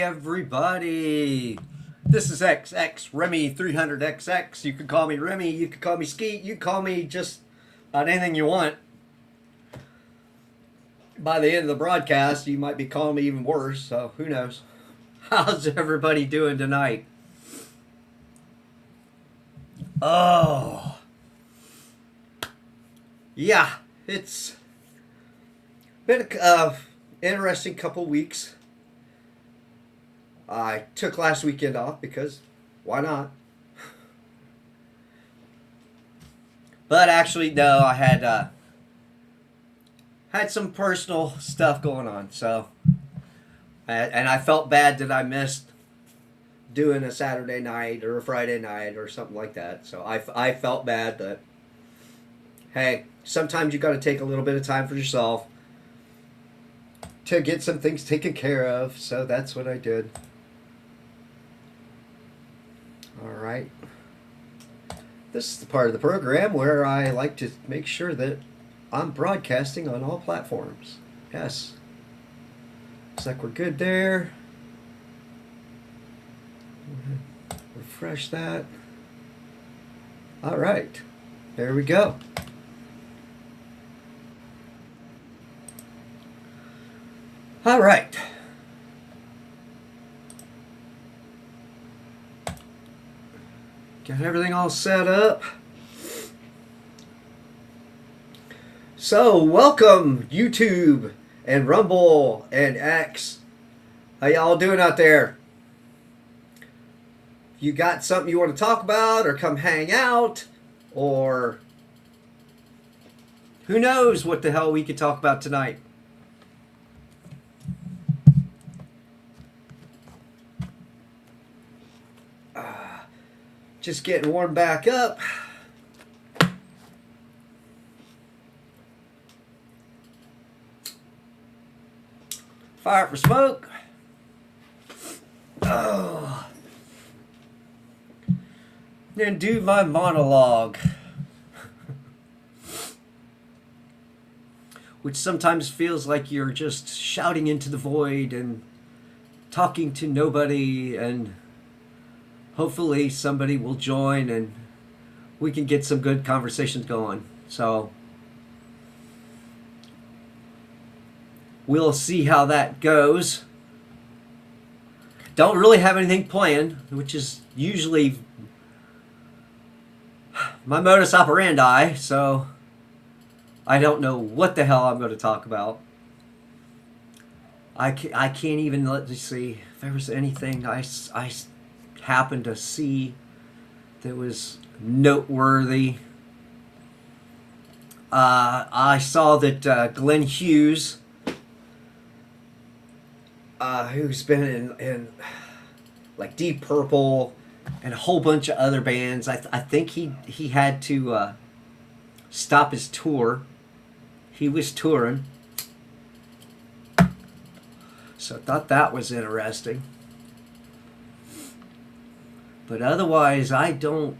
everybody. This is XXREMY300XX. You can call me Remy, you can call me Skeet, you can call me just about anything you want. By the end of the broadcast, you might be calling me even worse, so who knows. How's everybody doing tonight? Oh. Yeah, it's been an interesting couple weeks. I took last weekend off because why not? But actually, no, I had some personal stuff going on, so and I felt bad that I missed doing a Saturday night or a Friday night or something like that. So I felt bad, but hey, sometimes you got to take a little bit of time for yourself to get some things taken care of. So that's what I did. All right. This is the part of the program where I like to make sure that I'm broadcasting on all platforms. Yes. Looks like we're good there. Refresh that. All right. There we go. All right. Got everything all set up. So, welcome YouTube and Rumble and X. How y'all doing out there? You got something you want to talk about or come hang out, or who knows what the hell we could talk about tonight. Just getting warmed back up. Fire up for smoke. Oh. Then do my monologue. Which sometimes feels like you're just shouting into the void and talking to nobody, and hopefully somebody will join and we can get some good conversations going. So we'll see how that goes. Don't really have anything planned, which is usually my modus operandi, so I don't know what the hell I'm going to talk about. I can't even, let me see, if there was anything I happened to see that was noteworthy. I saw that Glenn Hughes, who's been in like Deep Purple and a whole bunch of other bands, I think he had to stop his tour. He was touring, so I thought that was interesting. But otherwise, I don't,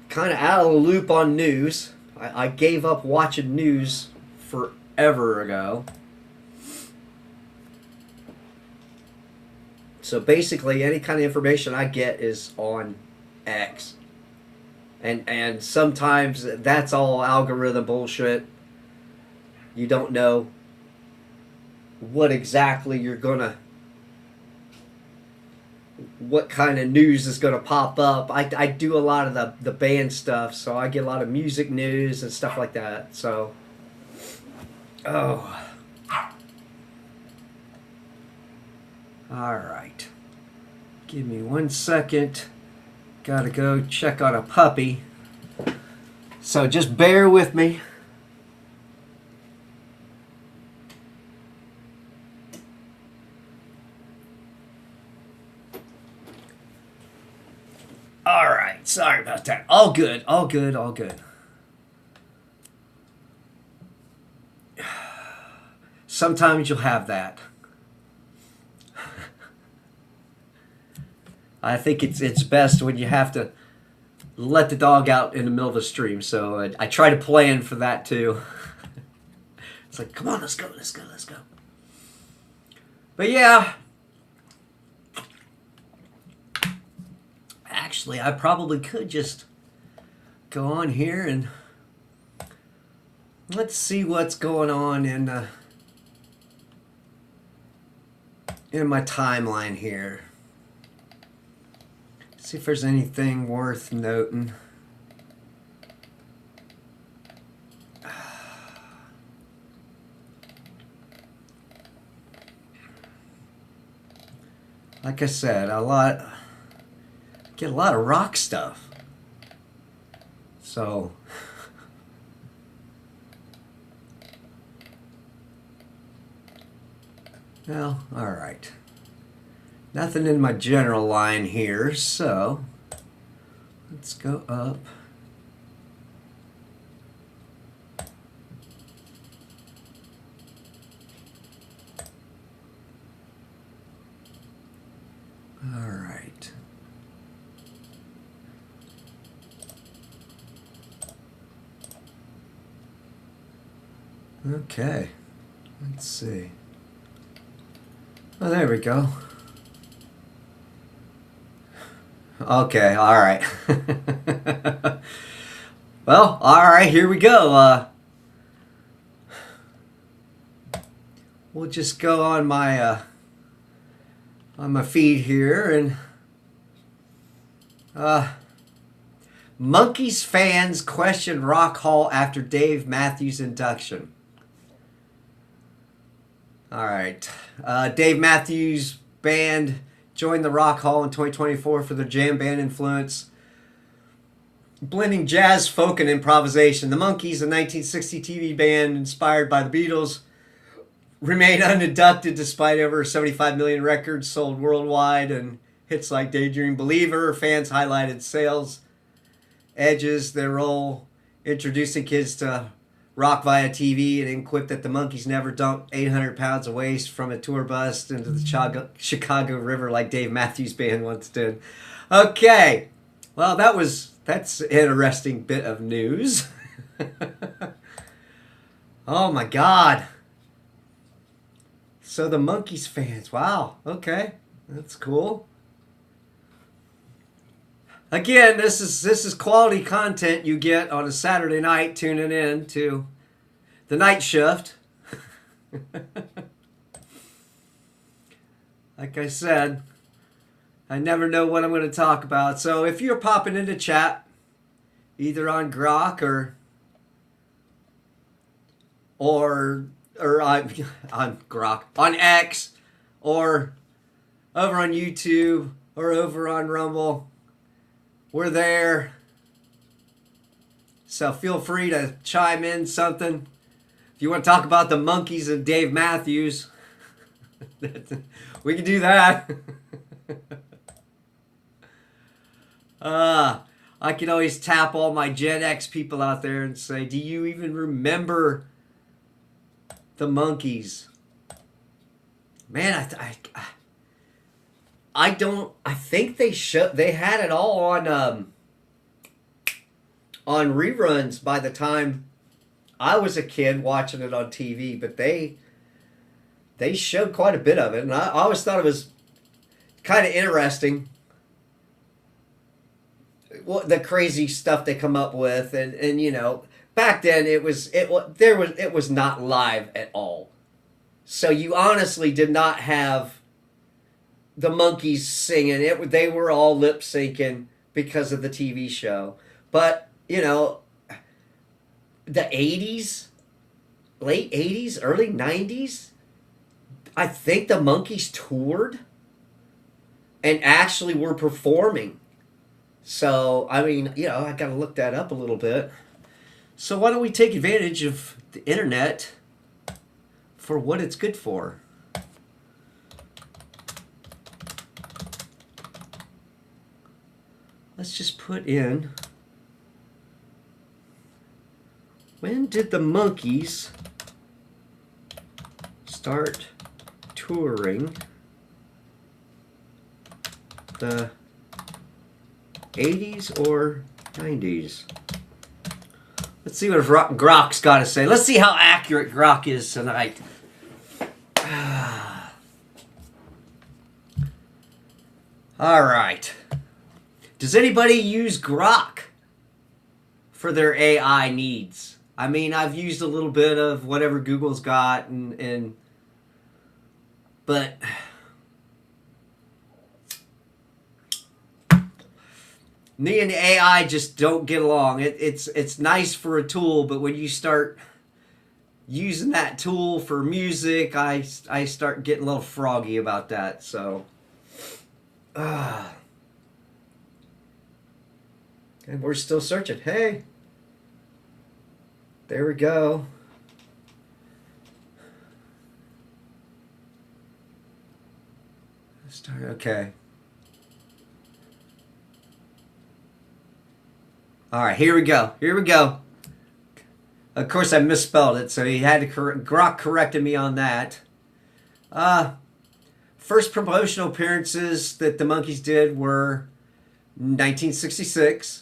kind of out of the loop on news. I gave up watching news forever ago. So basically, any kind of information I get is on X. And sometimes that's all algorithm bullshit. You don't know what exactly you're gonna, what kind of news is going to pop up. I do a lot of the band stuff, so I get a lot of music news and stuff like that. So, oh. All right. Give me 1 second. Gotta go check on a puppy. So just bear with me. All right, sorry about that. All good, all good, all good. Sometimes you'll have that. I think it's best when you have to let the dog out in the middle of a stream. So I try to plan for that too. It's like, come on, let's go. But yeah, Actually, I probably could just go on here and let's see what's going on in my timeline here. See if there's anything worth noting. Like I said, get a lot of rock stuff. So well, all right. Nothing in my general line here, so let's go up. All right. Okay. Let's see. Oh, there we go. Okay, all right. Well, all right, here we go. We'll just go on my feed here and Monkees fans question Rock Hall after Dave Matthews induction. All right. Dave Matthews Band joined the Rock Hall in 2024 for their jam band influence, blending jazz, folk, and improvisation. The Monkees, a 1960 TV band inspired by the Beatles, remain uninducted despite over 75 million records sold worldwide and hits like Daydream Believer. Fans highlighted sales edges, their role introducing kids to rock via TV, and quipped that the Monkees never dumped 800 pounds of waste from a tour bus into the Chicago River like Dave Matthews Band once did. Okay, well that's an interesting bit of news. Oh my God. So the Monkees fans, wow, okay, that's cool. Again, this is quality content you get on a Saturday night tuning in to the night shift. Like I said, I never know what I'm going to talk about. So if you're popping into chat, either on Grok or on Grok, on X, or over on YouTube, or over on Rumble, we're there. So feel free to chime in something. If you want to talk about the Monkees and Dave Matthews, we can do that. I can always tap all my Gen X people out there and say, do you even remember the Monkees? Man, I don't. I think they had it all on reruns by the time I was a kid watching it on TV. But they showed quite a bit of it, and I always thought it was kind of interesting. What the crazy stuff they come up with, and you know, back then it was not live at all. So you honestly did not have the Monkees singing it. They were all lip syncing because of the TV show. But you know, the 80s, late 80s, early 90s, I think the Monkees toured and actually were performing. So I mean, you know, I got to look that up a little bit. So why don't we take advantage of the internet for what it's good for? Let's just put in, when did the Monkees start touring? The 80s or 90s? Let's see what Grok's got to say. Let's see how accurate Grok is tonight. All right. Does anybody use Grok for their AI needs? I mean, I've used a little bit of whatever Google's got, but me and AI just don't get along. It's nice for a tool, but when you start using that tool for music, I start getting a little froggy about that. So, and we're still searching. Hey, there we go. Start. Okay. All right, here we go. Here we go. Of course, I misspelled it, so he had to Grok corrected me on that. First promotional appearances that the Monkees did were 1966.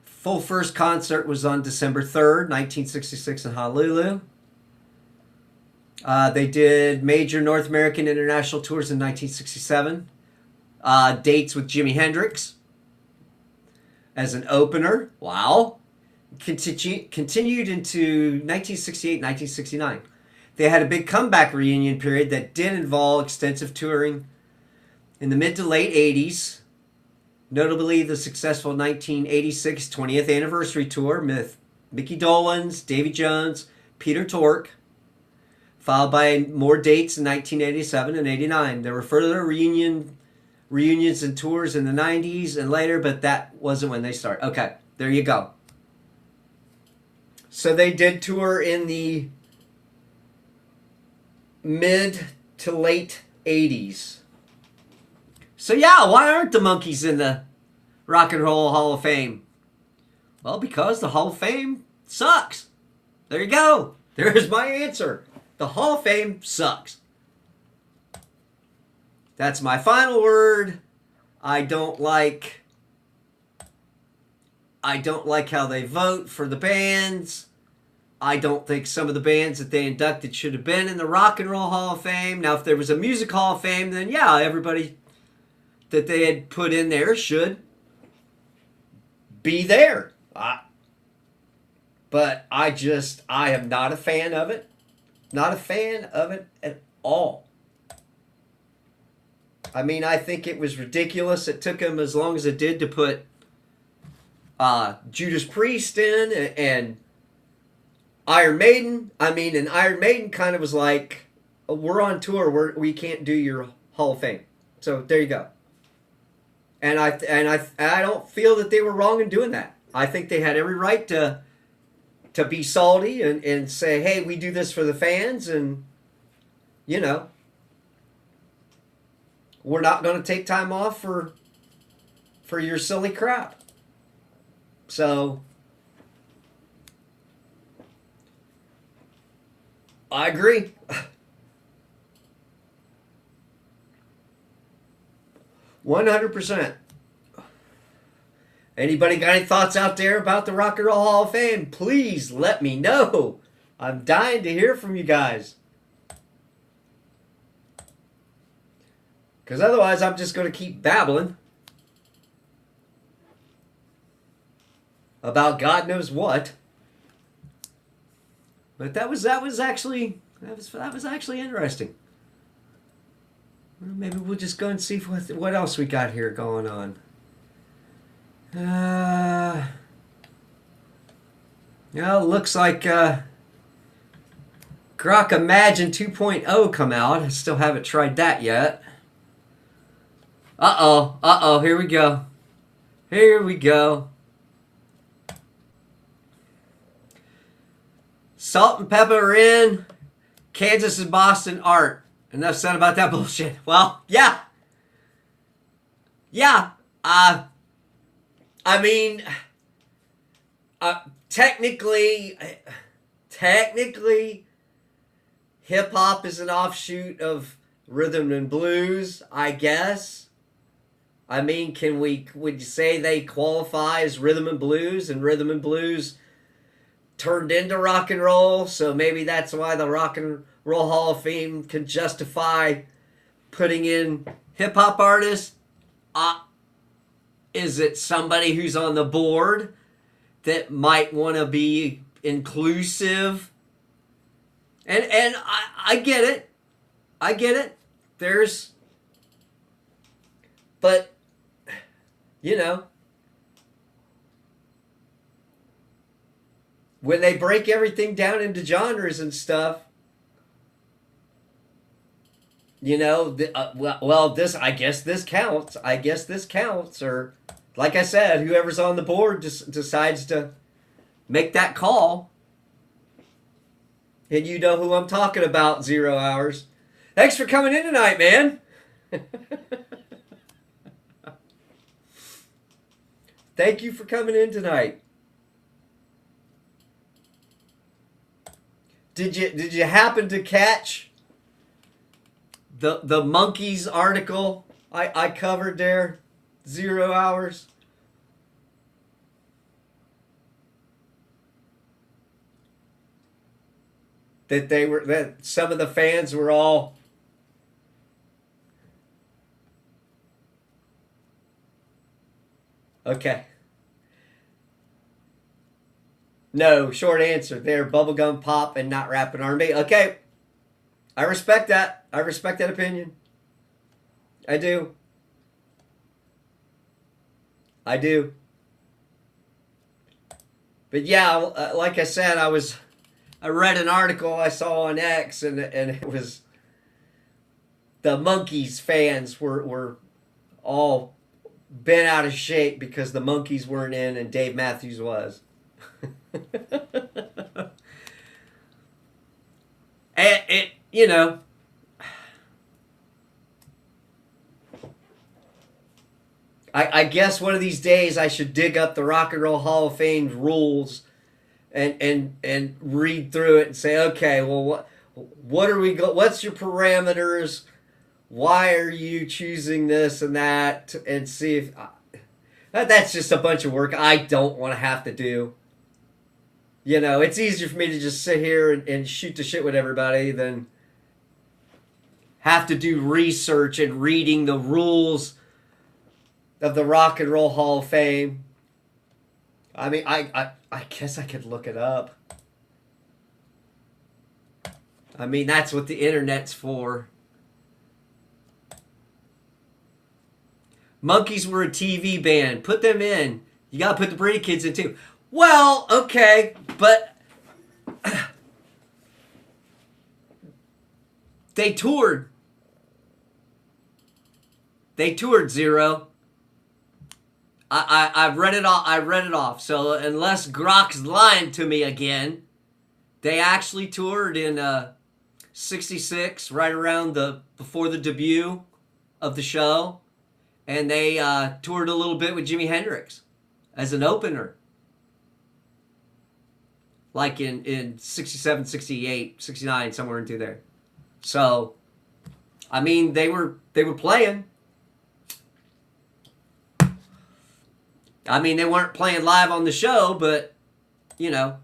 Full first concert was on December 3rd, 1966 in Honolulu. They did major North American international tours in 1967. Dates with Jimi Hendrix as an opener. Wow. Continued into 1968, 1969. They had a big comeback reunion period that did involve extensive touring in the mid to late 80s. Notably, the successful 1986 20th anniversary tour with Mickey Dolenz, Davy Jones, Peter Tork, followed by more dates in 1987 and 89. There were further reunions and tours in the 90s and later, but that wasn't when they started. Okay, there you go. So they did tour in the mid to late 80s. So yeah, why aren't the Monkees in the Rock and Roll Hall of Fame? Well, because the Hall of Fame sucks. There you go. There's my answer. The Hall of Fame sucks. That's my final word. I don't like how they vote for the bands. I don't think some of the bands that they inducted should have been in the Rock and Roll Hall of Fame. Now, if there was a Music Hall of Fame, then yeah, everybody that they had put in there should be there. But I am not a fan of it. Not a fan of it at all. I mean, I think it was ridiculous. It took them as long as it did to put Judas Priest in and Iron Maiden. I mean, and Iron Maiden kind of was like, we're on tour, we can't do your Hall of Fame. So there you go. And I don't feel that they were wrong in doing that. I think they had every right to be salty and say, hey, we do this for the fans, and you know, we're not going to take time off for your silly crap. So I agree. 100%. Anybody got any thoughts out there about the Rock and Roll Hall of Fame? Please let me know. I'm dying to hear from you guys. Because otherwise I'm just going to keep babbling about God knows what. But that was actually interesting. Well, maybe we'll just go and see what else we got here going on. Yeah, it looks like Grok Imagine 2.0 come out. I still haven't tried that yet. Uh-oh, here we go. Here we go. Salt and pepper are in. Kansas and Boston aren't. Enough said about that bullshit. Well, yeah. Yeah. I mean, technically, hip-hop is an offshoot of rhythm and blues, I guess. I mean, would you say they qualify as rhythm and blues turned into rock and roll? So maybe that's why the Rock and Roll Hall of Fame can justify putting in hip-hop artists. Is it somebody who's on the board that might want to be inclusive? And I get it. I get it. But, you know, when they break everything down into genres and stuff, you know, this, I guess this counts. I guess this counts. Or, like I said, whoever's on the board decides to make that call. And you know who I'm talking about, 0 hours. Thanks for coming in tonight, man. Thank you for coming in tonight. Did you happen to catch the monkeys article I covered there? 0 hours. That some of the fans were all okay. No, short answer. They're bubblegum pop and not rap and R&B. Okay. I respect that. I respect that opinion. I do. I do. But yeah, like I said, I read an article I saw on X, and it was the Monkees fans were all bent out of shape because the Monkees weren't in and Dave Matthews was. And you know, I guess one of these days I should dig up the Rock and Roll Hall of Fame rules and read through it and say, okay, well, what are we what's your parameters? Why are you choosing this and that? And see if that's just a bunch of work I don't want to have to do. You know, it's easier for me to just sit here and shoot the shit with everybody than have to do research and reading the rules of the Rock and Roll Hall of Fame. I mean, I guess I could look it up. I mean, that's what the internet's for. Monkees were a TV band. Put them in. You gotta put the Brady Kids in too. Well, okay, but they toured. They toured, Zero. I've read it off. I read it off. So unless Grok's lying to me again, they actually toured in '66, right around before the debut of the show, and they toured a little bit with Jimi Hendrix as an opener, like in '67, '68, '69, somewhere into there. So, I mean, they were playing. I mean, they weren't playing live on the show, but, you know,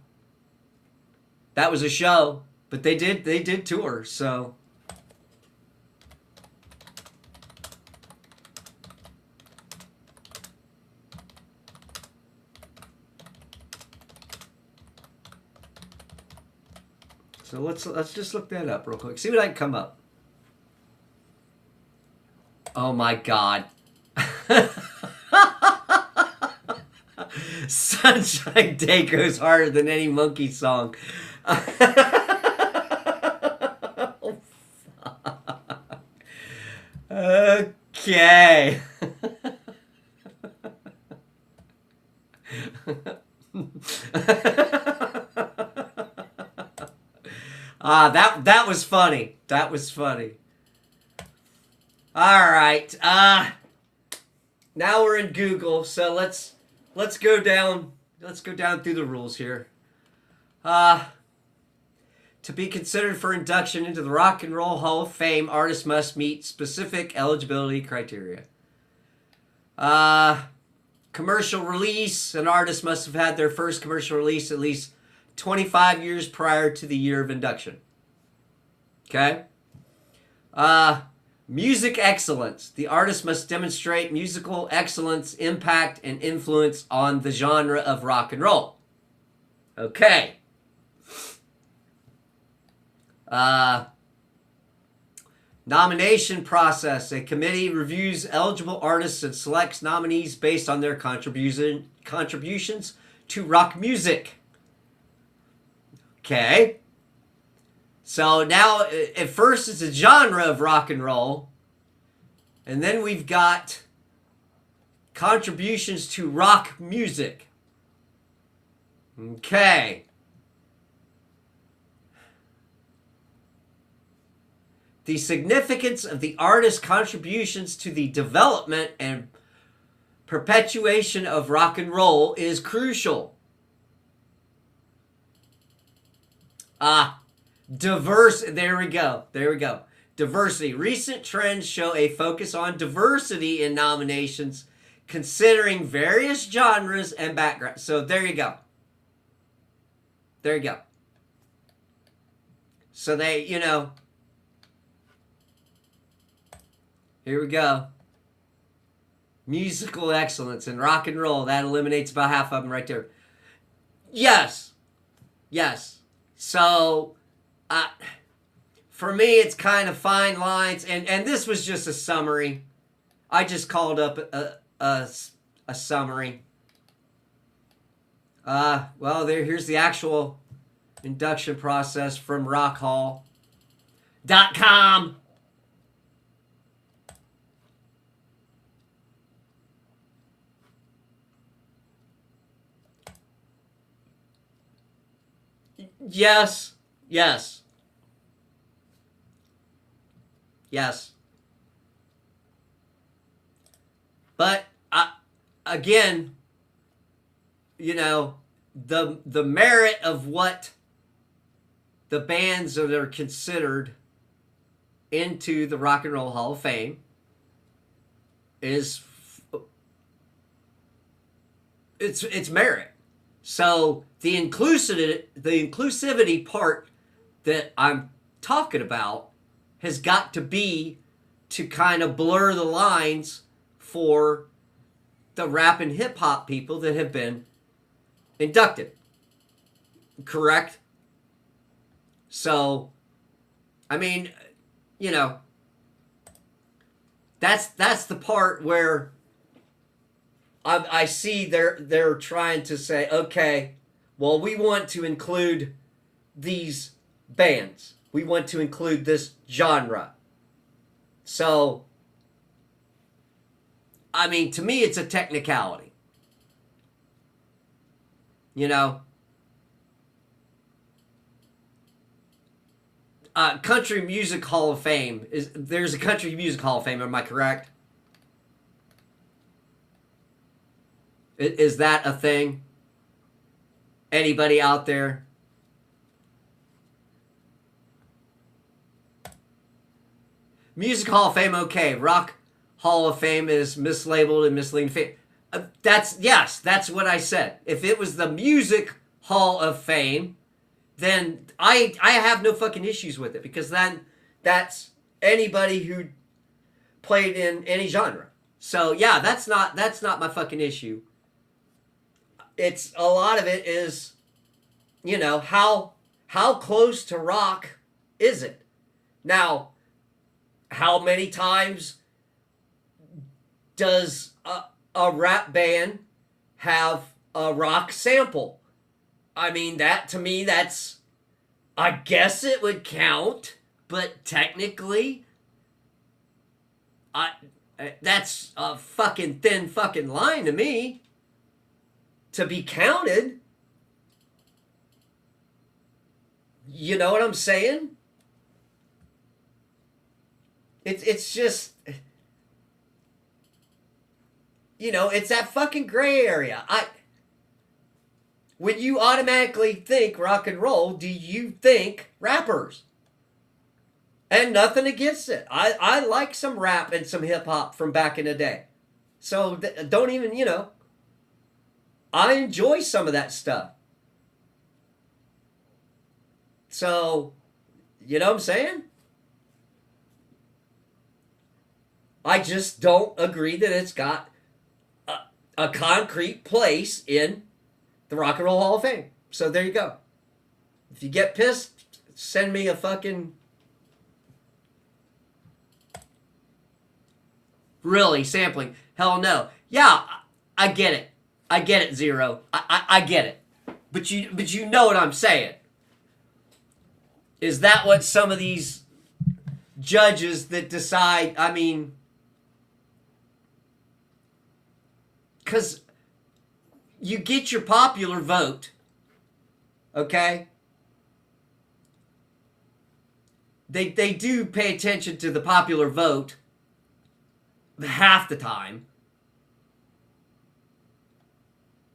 that was a show. But they did tour, so. So let's just look that up real quick. See what I can come up. Oh my God. Sunshine Day goes harder than any Monkey song. Okay. That was funny. That was funny. All right. Now we're in Google, so let's go down. Let's go down through the rules here. To be considered for induction into the Rock and Roll Hall of Fame, artists must meet specific eligibility criteria. Commercial release. An artist must have had their first commercial release at least 25 years prior to the year of induction. Okay? Music excellence. The artist must demonstrate musical excellence, impact, and influence on the genre of rock and roll. Okay. Nomination process. A committee reviews eligible artists and selects nominees based on their contributions to rock music. Okay. So now, at first, it's a genre of rock and roll. And then we've got contributions to rock music. Okay. The significance of the artist's contributions to the development and perpetuation of rock and roll is crucial. Diverse. There we go. Diversity. Recent trends show a focus on diversity in nominations, considering various genres and backgrounds. So there you go. So they, here we go. Musical excellence in rock and roll. That eliminates about half of them right there. Yes. So, for me, it's kind of fine lines, and this was just a summary. I just called up a summary. Well, here's the actual induction process from rockhall.com. Yes. But again, the merit of what the bands that are considered into the Rock and Roll Hall of Fame is it's merit. So the inclusivity part that I'm talking about has got to be to kind of blur the lines for the rap and hip hop people that have been inducted. Correct? So, I mean, that's the part where I see they're trying to say, okay, well, we want to include these bands. We want to include this genre. So, I mean, to me, it's a technicality. Country Music Hall of Fame. There's a Country Music Hall of Fame, am I correct? Is that a thing? Anybody out there? Music Hall of Fame, okay. Rock Hall of Fame is mislabeled and misleading. That's what I said. If it was the Music Hall of Fame, then I have no fucking issues with it, because then that's anybody who played in any genre. So yeah, that's not my fucking issue. It's a lot of it is, how close to rock is it? Now, how many times does a rap band have a rock sample? I mean, that to me, I guess it would count, but technically, that's a fucking thin fucking line to me to be counted. You know what I'm saying? It's just, it's that fucking gray area. When you automatically think rock and roll, do you think rappers? And nothing against it. I like some rap and some hip hop from back in the day. So don't even, I enjoy some of that stuff. So, you know what I'm saying? I just don't agree that it's got a concrete place in the Rock and Roll Hall of Fame. So there you go. If you get pissed, send me a fucking... Really? Sampling? Hell no. Yeah, I get it. I get it, Zero. I get it. But you know what I'm saying. Is that what some of these judges that decide, I mean... Because you get your popular vote, okay? They do pay attention to the popular vote half the time,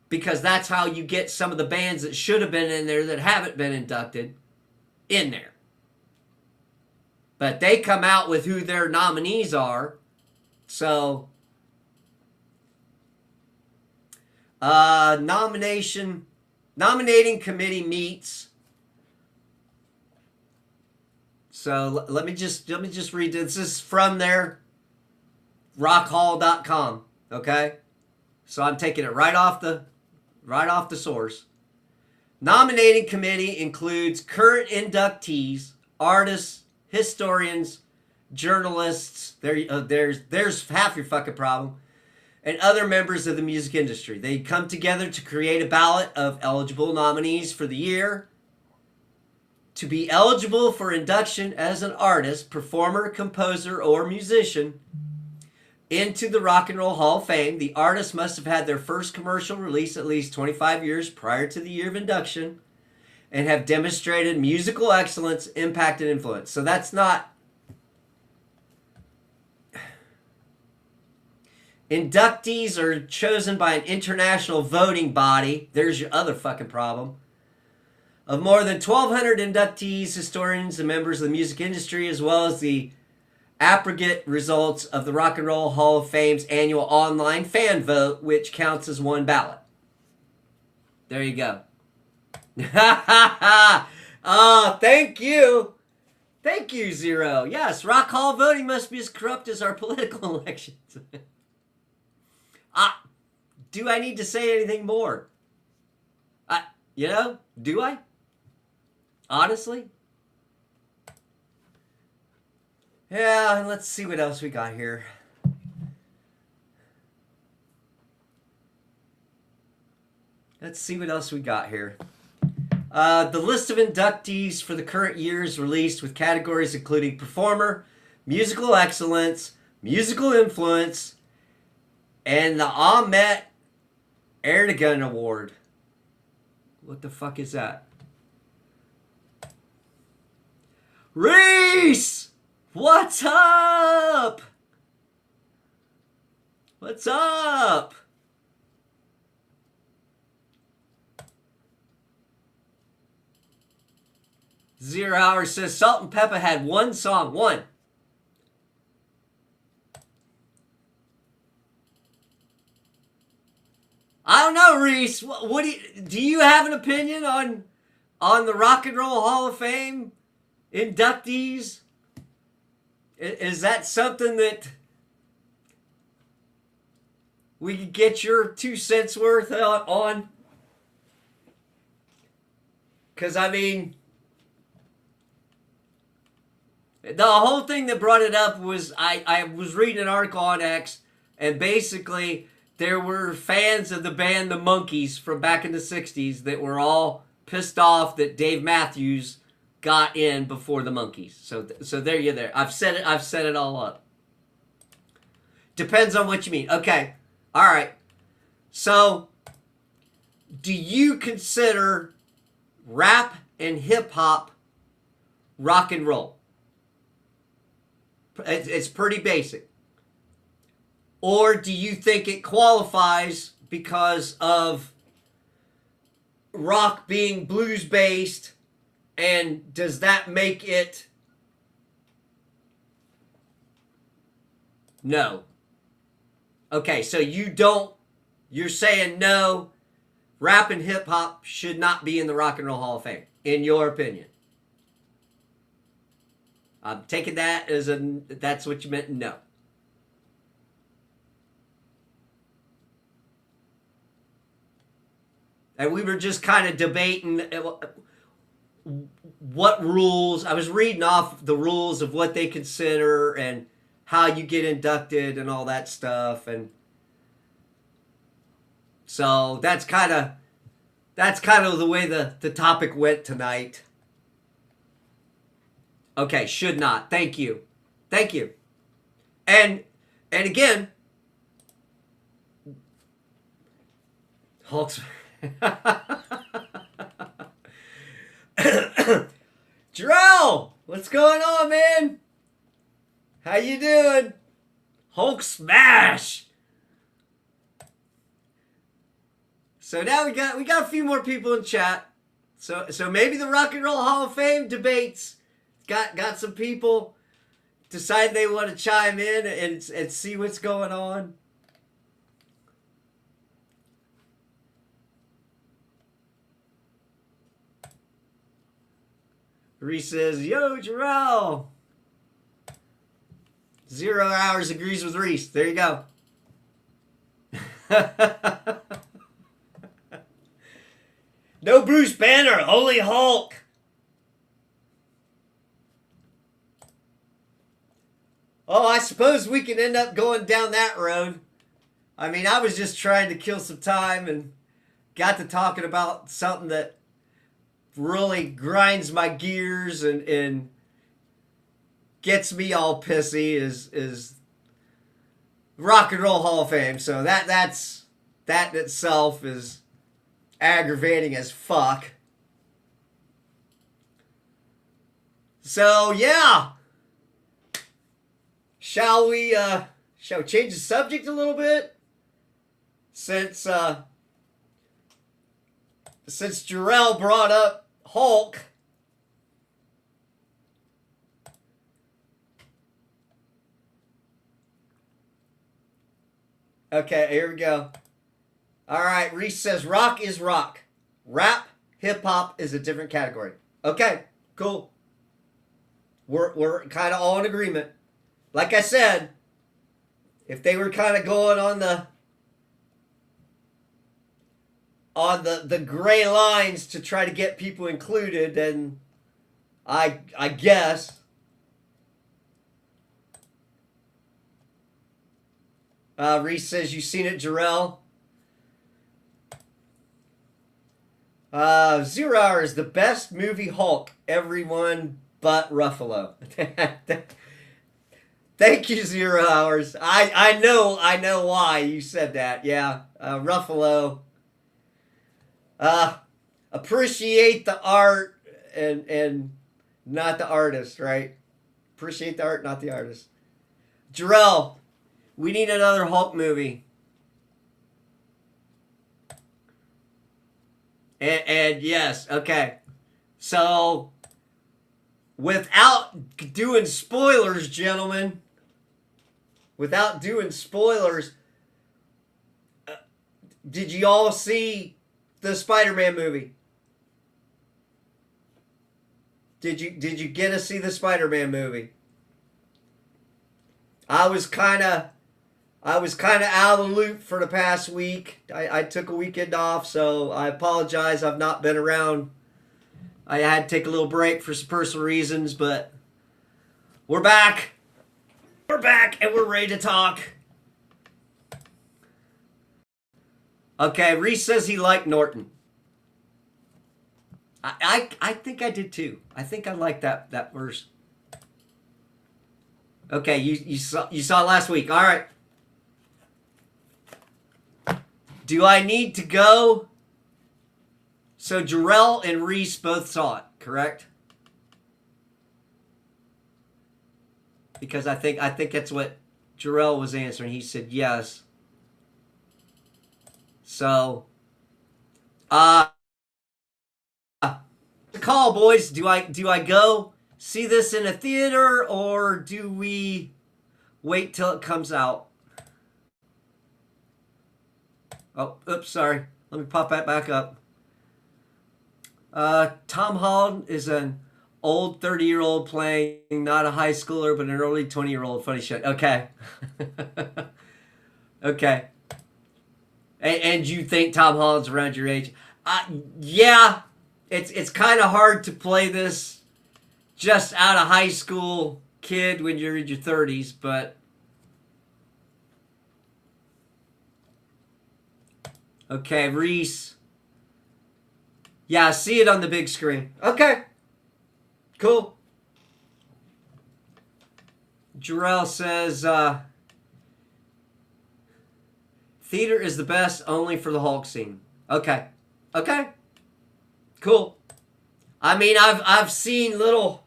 because that's how you get some of the bands that should have been in there that haven't been inducted in there. But they come out with who their nominees are, so... nominating committee meets. So let me just read this. This is from their rockhall.com. Okay, so I'm taking it right off the source. Nominating committee includes current inductees, artists, historians, journalists. There's half your fucking problem. And other members of the music industry. They come together to create a ballot of eligible nominees for the year. To be eligible for induction as an artist, performer, composer, or musician into the Rock and Roll Hall of Fame, the artist must have had their first commercial release at least 25 years prior to the year of induction and have demonstrated musical excellence, impact, and influence. So that's not... Inductees are chosen by an international voting body. There's your other fucking problem. Of more than 1,200 inductees, historians, and members of the music industry, as well as the aggregate results of the Rock and Roll Hall of Fame's annual online fan vote, which counts as one ballot. There you go. Oh, thank you. Thank you, Zero. Yes, Rock Hall voting must be as corrupt as our political elections. Do I need to say anything more? Do I? Honestly? Yeah, let's see what else we got here. The list of inductees for the current year is released with categories including performer, musical excellence, musical influence, and the Ahmet Erdogan Award. What the fuck is that? Reese! What's up? What's up? Zero Hour says Salt and Pepper had one song. One. I don't know, Reese. What do you have an opinion on the Rock and Roll Hall of Fame inductees? Is that something that we could get your 2 cents worth on? Because, I mean, the whole thing that brought it up was I was reading an article on X, and basically there were fans of the band The Monkees from back in the 60s that were all pissed off that Dave Matthews got in before the Monkees. So there you're there. I've set it all up. Depends on what you mean. Okay. All right. So do you consider rap and hip hop rock and roll? It's pretty basic. Or do you think it qualifies because of rock being blues based, and does that make it no? Okay, so you're saying no, rap and hip hop should not be in the Rock and Roll Hall of Fame, in your opinion. I'm taking that as that's what you meant, no. and we were just kind of debating what rules. I was reading off the rules of what they consider and how you get inducted and all that stuff, and so that's kind of the way the topic went tonight. Okay, should not. Thank you. Thank you. And again, Hulk's Jarrell, what's going on, man? How you doing? Hulk smash. So now we got a few more people in chat. So maybe the Rock and Roll Hall of Fame debates got some people decide they want to chime in and see what's going on. Reese says, "Yo, Jarrell." 0 hours agrees with Reese. There you go. No Bruce Banner, only Hulk. Oh, I suppose we can end up going down that road. I mean, I was just trying to kill some time and got to talking about something that really grinds my gears and gets me all pissy is Rock and Roll Hall of Fame. So that in itself is aggravating as fuck. So yeah, shall we change the subject a little bit since Jarrell brought up Hulk. Okay, here we go. All right, Reese says rock is rock. Rap, hip-hop is a different category. Okay, cool. We're kind of all in agreement. Like I said, if they were kind of going on the gray lines to try to get people included, then I guess. Reese says, you seen it, Jarrell? 0 hours, the best movie Hulk, everyone but Ruffalo. Thank you, 0 hours. I know why you said that. Yeah, Ruffalo. Appreciate the art and not the artist, right? Appreciate the art, not the artist. Jarrell, we need another Hulk movie. And yes, okay. So, without doing spoilers, gentlemen, without doing spoilers, did you all see the Spider-Man movie? Did you get to see the Spider-Man movie? I was kind of out of the loop for the past week. I took a weekend off, so I apologize. I've not been around. I had to take a little break for some personal reasons, but we're back. We're back, and we're ready to talk. Okay, Reese says he liked Norton. I think I did too. I think I liked that verse. Okay, you saw last week. All right. Do I need to go? So Jarrell and Reese both saw it, correct? Because I think that's what Jarrell was answering. He said yes. So, the call, boys. Do I go see this in a theater or do we wait till it comes out? Oh, oops, sorry. Let me pop that back up. Tom Holland is an old 30-year-old playing not a high schooler, but an early 20-year-old. Funny shit. Okay. Okay. And you think Tom Holland's around your age? Uh, yeah, it's kind of hard to play this just out of high school kid when you're in your 30s, but okay, Reese. Yeah, I see it on the big screen. Okay, cool. Jarrell says, theater is the best only for the Hulk scene. Okay. Okay. Cool. I mean, I've seen little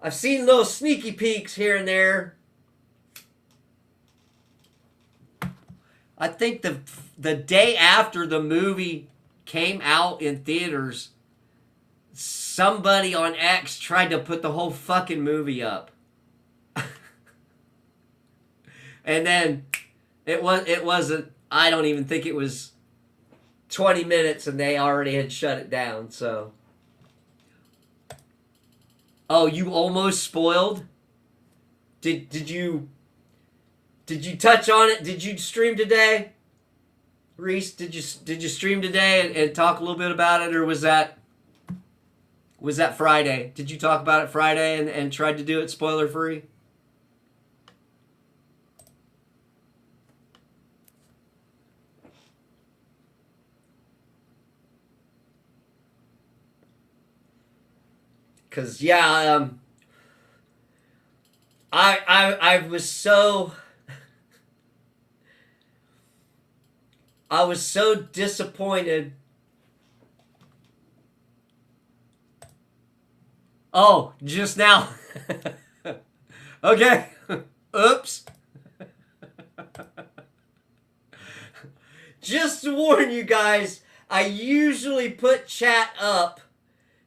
sneaky peeks here and there. I think the day after the movie came out in theaters, somebody on X tried to put the whole fucking movie up. And then it wasn't, I don't even think it was 20 minutes and they already had shut it down. So oh, you almost spoiled? Did you touch on it? Did you stream today? Reese, did you stream today and talk a little bit about it, or was that Friday? Did you talk about it Friday and tried to do it spoiler free? Cause yeah, I was so I was so disappointed. Oh, just now. Okay. Oops. Just to warn you guys, I usually put chat up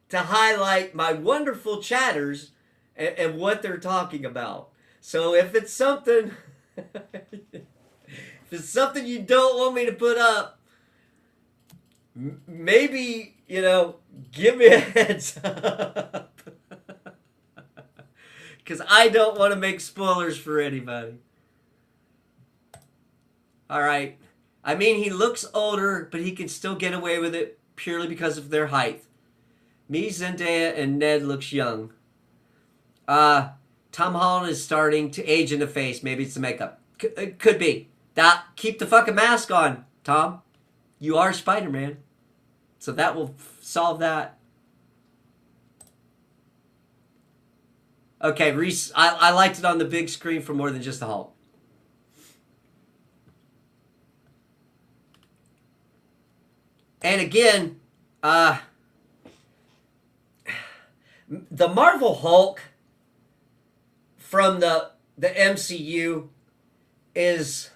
to highlight my wonderful chatters and what they're talking about. So if it's something if it's something you don't want me to put up, maybe, give me a heads up. Because I don't want to make spoilers for anybody. Alright. I mean, he looks older, but he can still get away with it purely because of their height. Me, Zendaya, and Ned looks young. Tom Holland is starting to age in the face. Maybe it's the makeup. It could be. Keep the fucking mask on, Tom. You are Spider-Man. So that will solve that. Okay, Reese, I liked it on the big screen for more than just the Hulk. And again, the Marvel Hulk from the MCU is,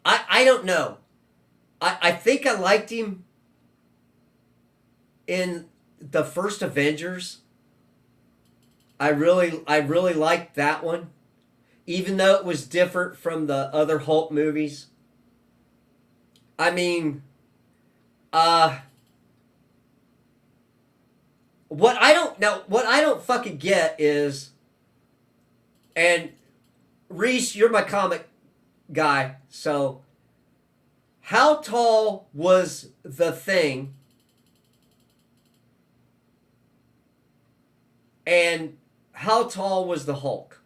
I don't know. I think I liked him in the first Avengers. I really liked that one, even though it was different from the other Hulk movies. I mean, what I don't fucking get is, and Reese, you're my comic guy, so how tall was the Thing, and how tall was the Hulk?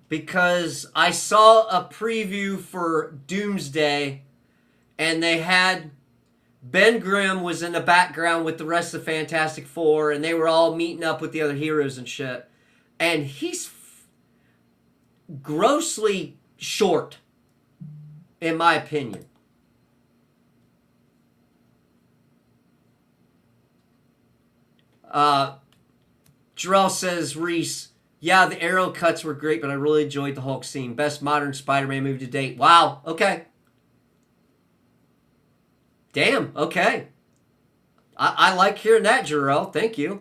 Because I saw a preview for Doomsday, and they had Ben Grimm was in the background with the rest of the Fantastic Four, and they were all meeting up with the other heroes and shit. And he's grossly short, in my opinion. Jarrell says, Reese, yeah, the arrow cuts were great, but I really enjoyed the Hulk scene. Best modern Spider-Man movie to date. Wow, okay. Damn, okay. I like hearing that, Jarrell. Thank you.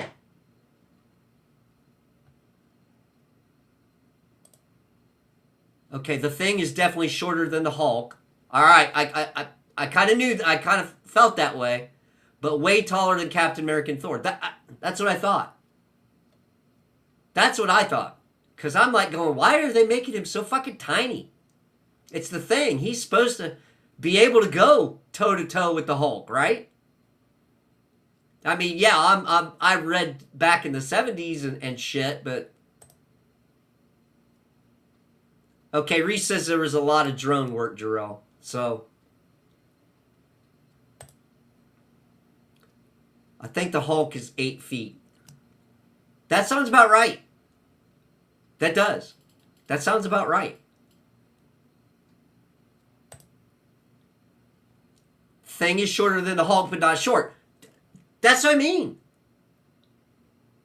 Okay, the Thing is definitely shorter than the Hulk. All right, I kind of knew, I kind of felt that way, but way taller than Captain America and Thor. That's what I thought. That's what I thought. Because I'm like going, why are they making him so fucking tiny? It's the Thing. He's supposed to be able to go toe to toe with the Hulk, right? I mean, yeah, I read back in the 70s and shit, but okay, Reese says there was a lot of drone work, Jarrell. So I think the Hulk is 8 feet. That sounds about right. That does. That sounds about right. Thing is shorter than the Hulk, but not short. That's what I mean.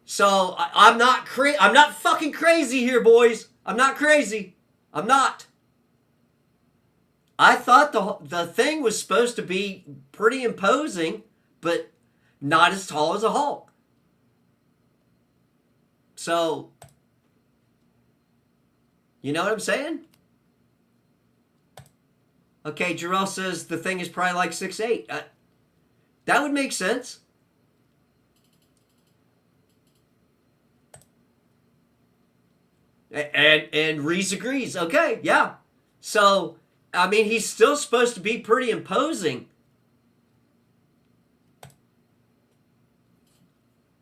So I'm not I'm not fucking crazy here, boys. I'm not crazy. I'm not. I thought the thing was supposed to be pretty imposing, but not as tall as a Hulk. So, you know what I'm saying? Okay, Jarrell says the thing is probably like 6'8". That would make sense. And Reese agrees. Okay, yeah. So, I mean, he's still supposed to be pretty imposing.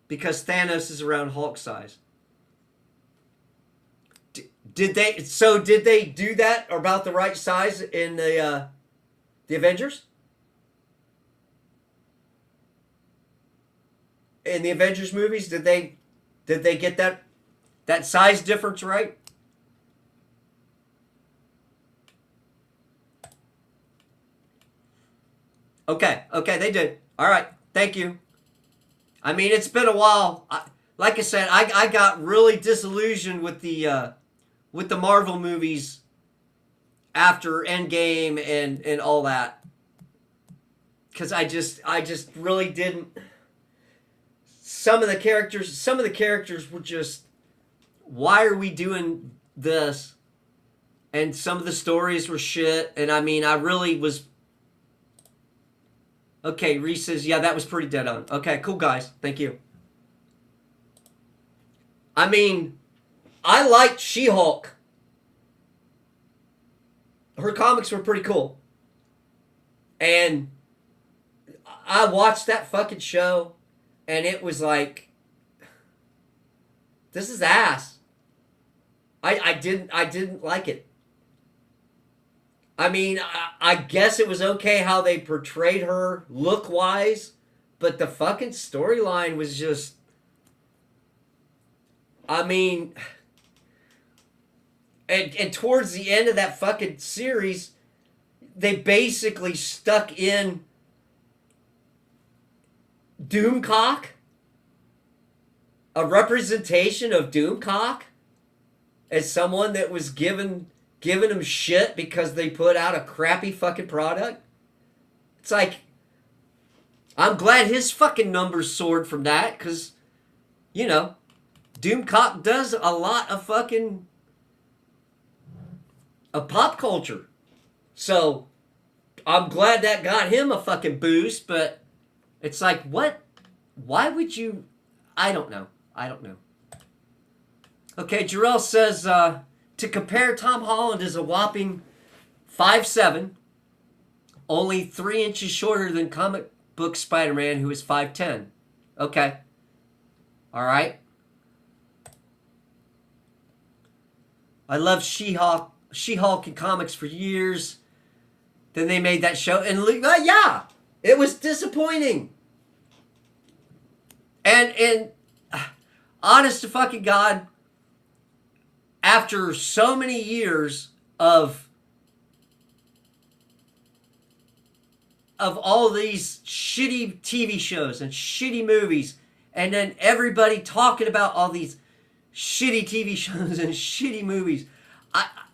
Because Thanos is around Hulk size. Did they do that about the right size in the Avengers? In the Avengers movies, did they get that size difference right? Okay, they did. All right, thank you. I mean, it's been a while. Like I said, I got really disillusioned with the Marvel movies after Endgame and all that, because I just really didn't. Some of the characters were just, why are we doing this? And some of the stories were shit. And I mean, I really was. Okay, Reese says, yeah, that was pretty dead on. Okay, cool, guys. Thank you. I mean, I liked She-Hulk. Her comics were pretty cool. And I watched that fucking show, and it was like, this is ass. I didn't like it. I mean, I guess it was okay how they portrayed her look-wise, but the fucking storyline was just... I mean... And towards the end of that fucking series, they basically stuck in Doomcock, a representation of Doomcock, as someone that was giving him shit because they put out a crappy fucking product. It's like, I'm glad his fucking numbers soared from that, because, you know, Doomcock does a lot of fucking pop culture. So, I'm glad that got him a fucking boost, but it's like, what? Why would you? I don't know. Okay, Jarrell says, to compare, Tom Holland is a whopping 5'7", only 3 inches shorter than comic book Spider-Man, who is 5'10". Okay. All right. I love She-Hulk in comics for years. Then they made that show, and yeah, it was disappointing. And honest to fucking God, after so many years of all these shitty TV shows and shitty movies, and then everybody talking about all these shitty TV shows and shitty movies,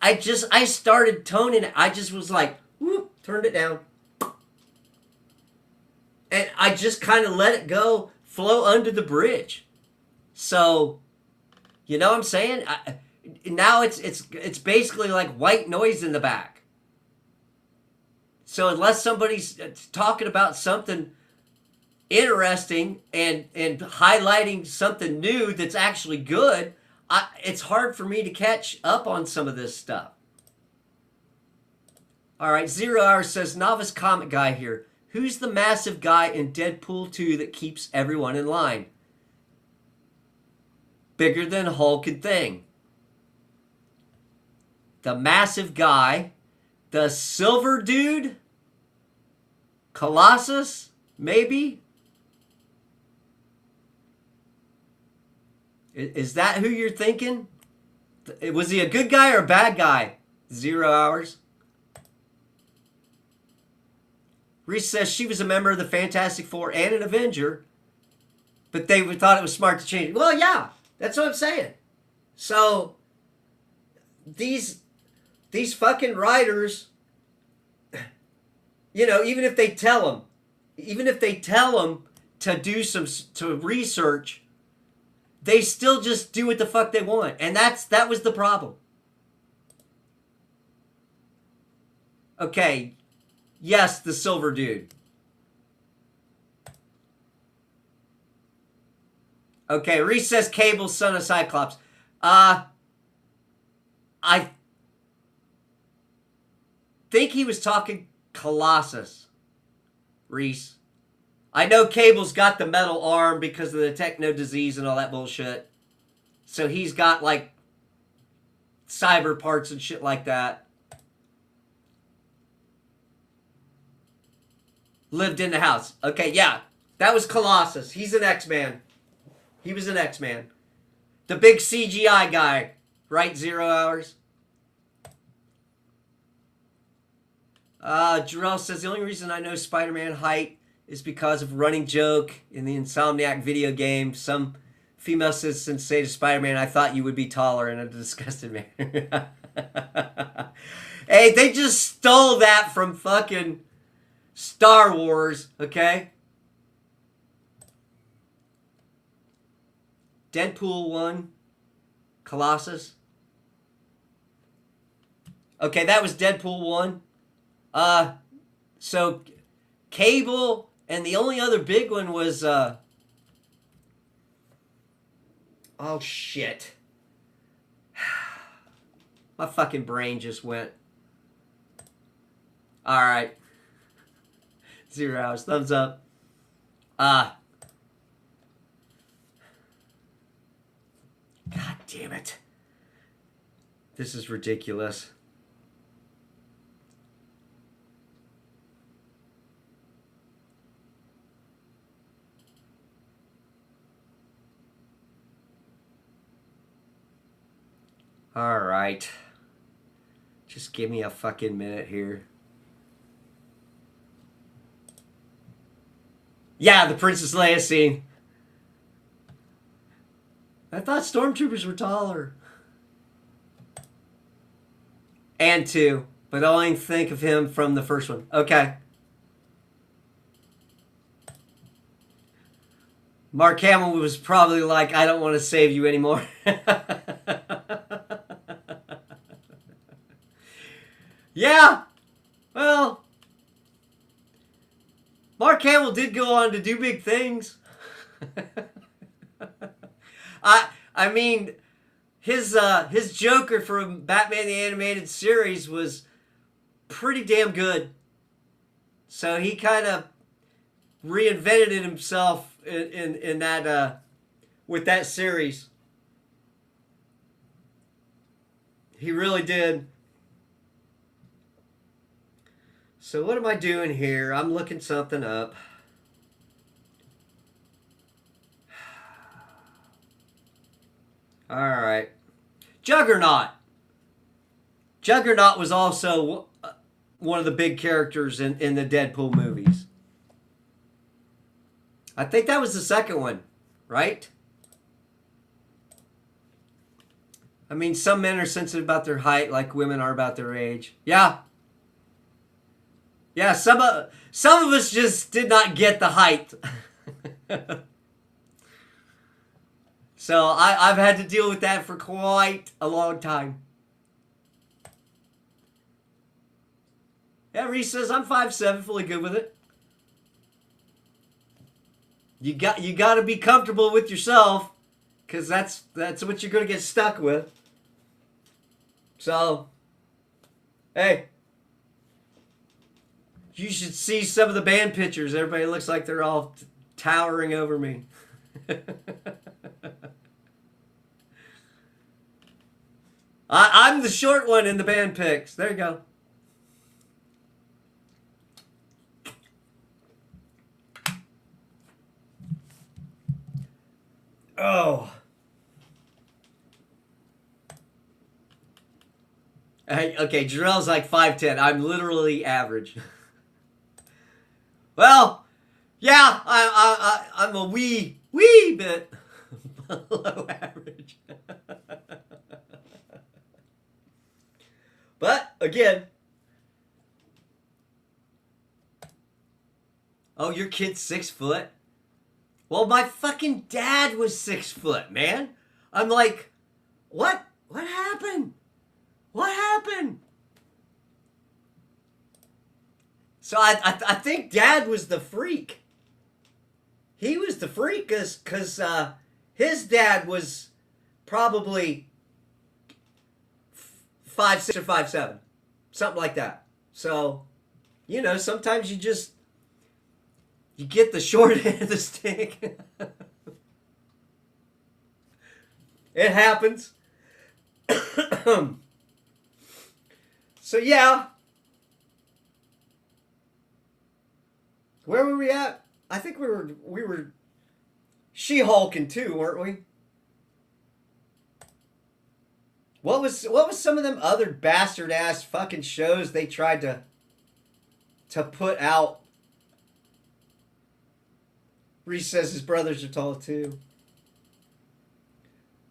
I started toning it. I just was like, whoop, turned it down. And I just kind of let it go, flow under the bridge. So, you know what I'm saying? Now it's basically like white noise in the back. So unless somebody's talking about something interesting and highlighting something new that's actually good, it's hard for me to catch up on some of this stuff. All right, 0 Hours says, novice comic guy here. Who's the massive guy in Deadpool 2 that keeps everyone in line? Bigger than Hulk and Thing. The massive guy. The silver dude? Colossus? Maybe? Is that who you're thinking? Was he a good guy or a bad guy? 0 Hours. Reese says she was a member of the Fantastic Four and an Avenger, but they thought it was smart to change it. Well, yeah, that's what I'm saying. So, these fucking writers, you know, even if they tell them to do to research, they still just do what the fuck they want. And that was the problem. Okay. Yes, the silver dude. Okay, Reese says Cable, son of Cyclops. I think he was talking Colossus. Reese. I know Cable's got the metal arm because of the techno disease and all that bullshit. So he's got like cyber parts and shit like that. Lived in the house. Okay, yeah. That was Colossus. He's an X-Man. He was an X-Man. The big CGI guy. Right, 0 Hours? Jarrell says, the only reason I know Spider-Man height is because of running joke in the Insomniac video game. Some female citizens say to Spider-Man, I thought you would be taller, in a disgusted manner. Hey, they just stole that from fucking Star Wars, okay? Deadpool 1, Colossus. Okay, that was Deadpool 1. So Cable, and the only other big one was, oh shit. My fucking brain just went. Alright. 0 Hours. Thumbs up. God damn it. This is ridiculous. All right. Just give me a fucking minute here. Yeah, the Princess Leia scene. I thought stormtroopers were taller. And 2, but I only think of him from the first one. Okay. Mark Hamill was probably like, I don't want to save you anymore. Yeah. Well, Mark Hamill did go on to do big things. I mean, his Joker from Batman the Animated Series was pretty damn good. So he kind of reinvented it himself in that with that series. He really did. So what am I doing here? I'm looking something up. All right. Juggernaut. Juggernaut was also one of the big characters in the Deadpool movies. I think that was the second one, right? I mean, some men are sensitive about their height like women are about their age. Yeah. Yeah, some of us just did not get the height. So I've had to deal with that for quite a long time. Yeah, Reese says, I'm 5'7", fully good with it. You got to be comfortable with yourself, because that's what you're going to get stuck with. So, hey. You should see some of the band pictures. Everybody looks like they're all towering over me. I'm the short one in the band pics. There you go. Oh. Okay, Jarrell's like 5'10". I'm literally average. Well, yeah, I'm a wee bit below average. But, again. Oh, your kid's 6 foot? Well, my fucking dad was 6 foot, man. I'm like, what? What happened? What happened? So I think Dad was the freak. He was the freak because his dad was probably 5'6" or 5'7", something like that. So, you know, sometimes you get the short end of the stick. It happens. So yeah, where were we at? I think we were She-Hulking too, weren't we? What was some of them other bastard ass fucking shows they tried to put out? Reese says his brothers are tall too.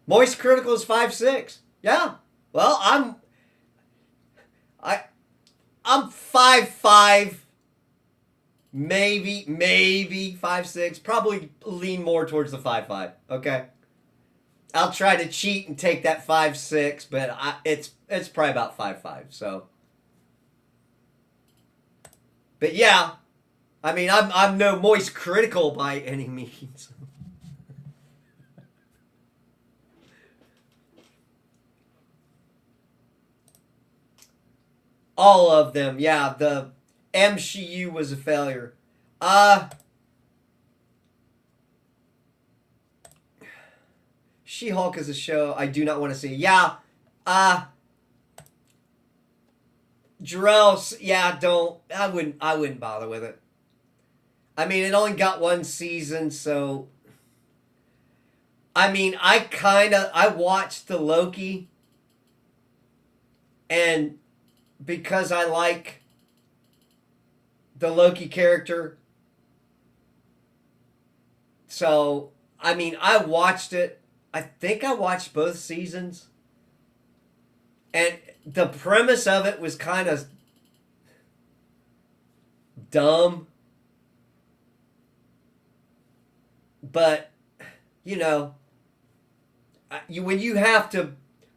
Moist Critical is 5'6". Yeah. Well, I'm 5'5", maybe 5'6". Probably lean more towards the 5'5". Okay. I'll try to cheat and take that 5'6", but it's probably about 5'5". So, but yeah, I mean, I'm no Moist Critical by any means. All of them, yeah. The MCU was a failure. She-Hulk is a show I do not want to see. Yeah. Jarrell, yeah, I wouldn't bother with it. I mean, it only got one season, so I mean, I watched the Loki, and because I like the Loki character, so I mean, I watched it. I think I watched both seasons, and the premise of it was kind of dumb, but you know, when you have to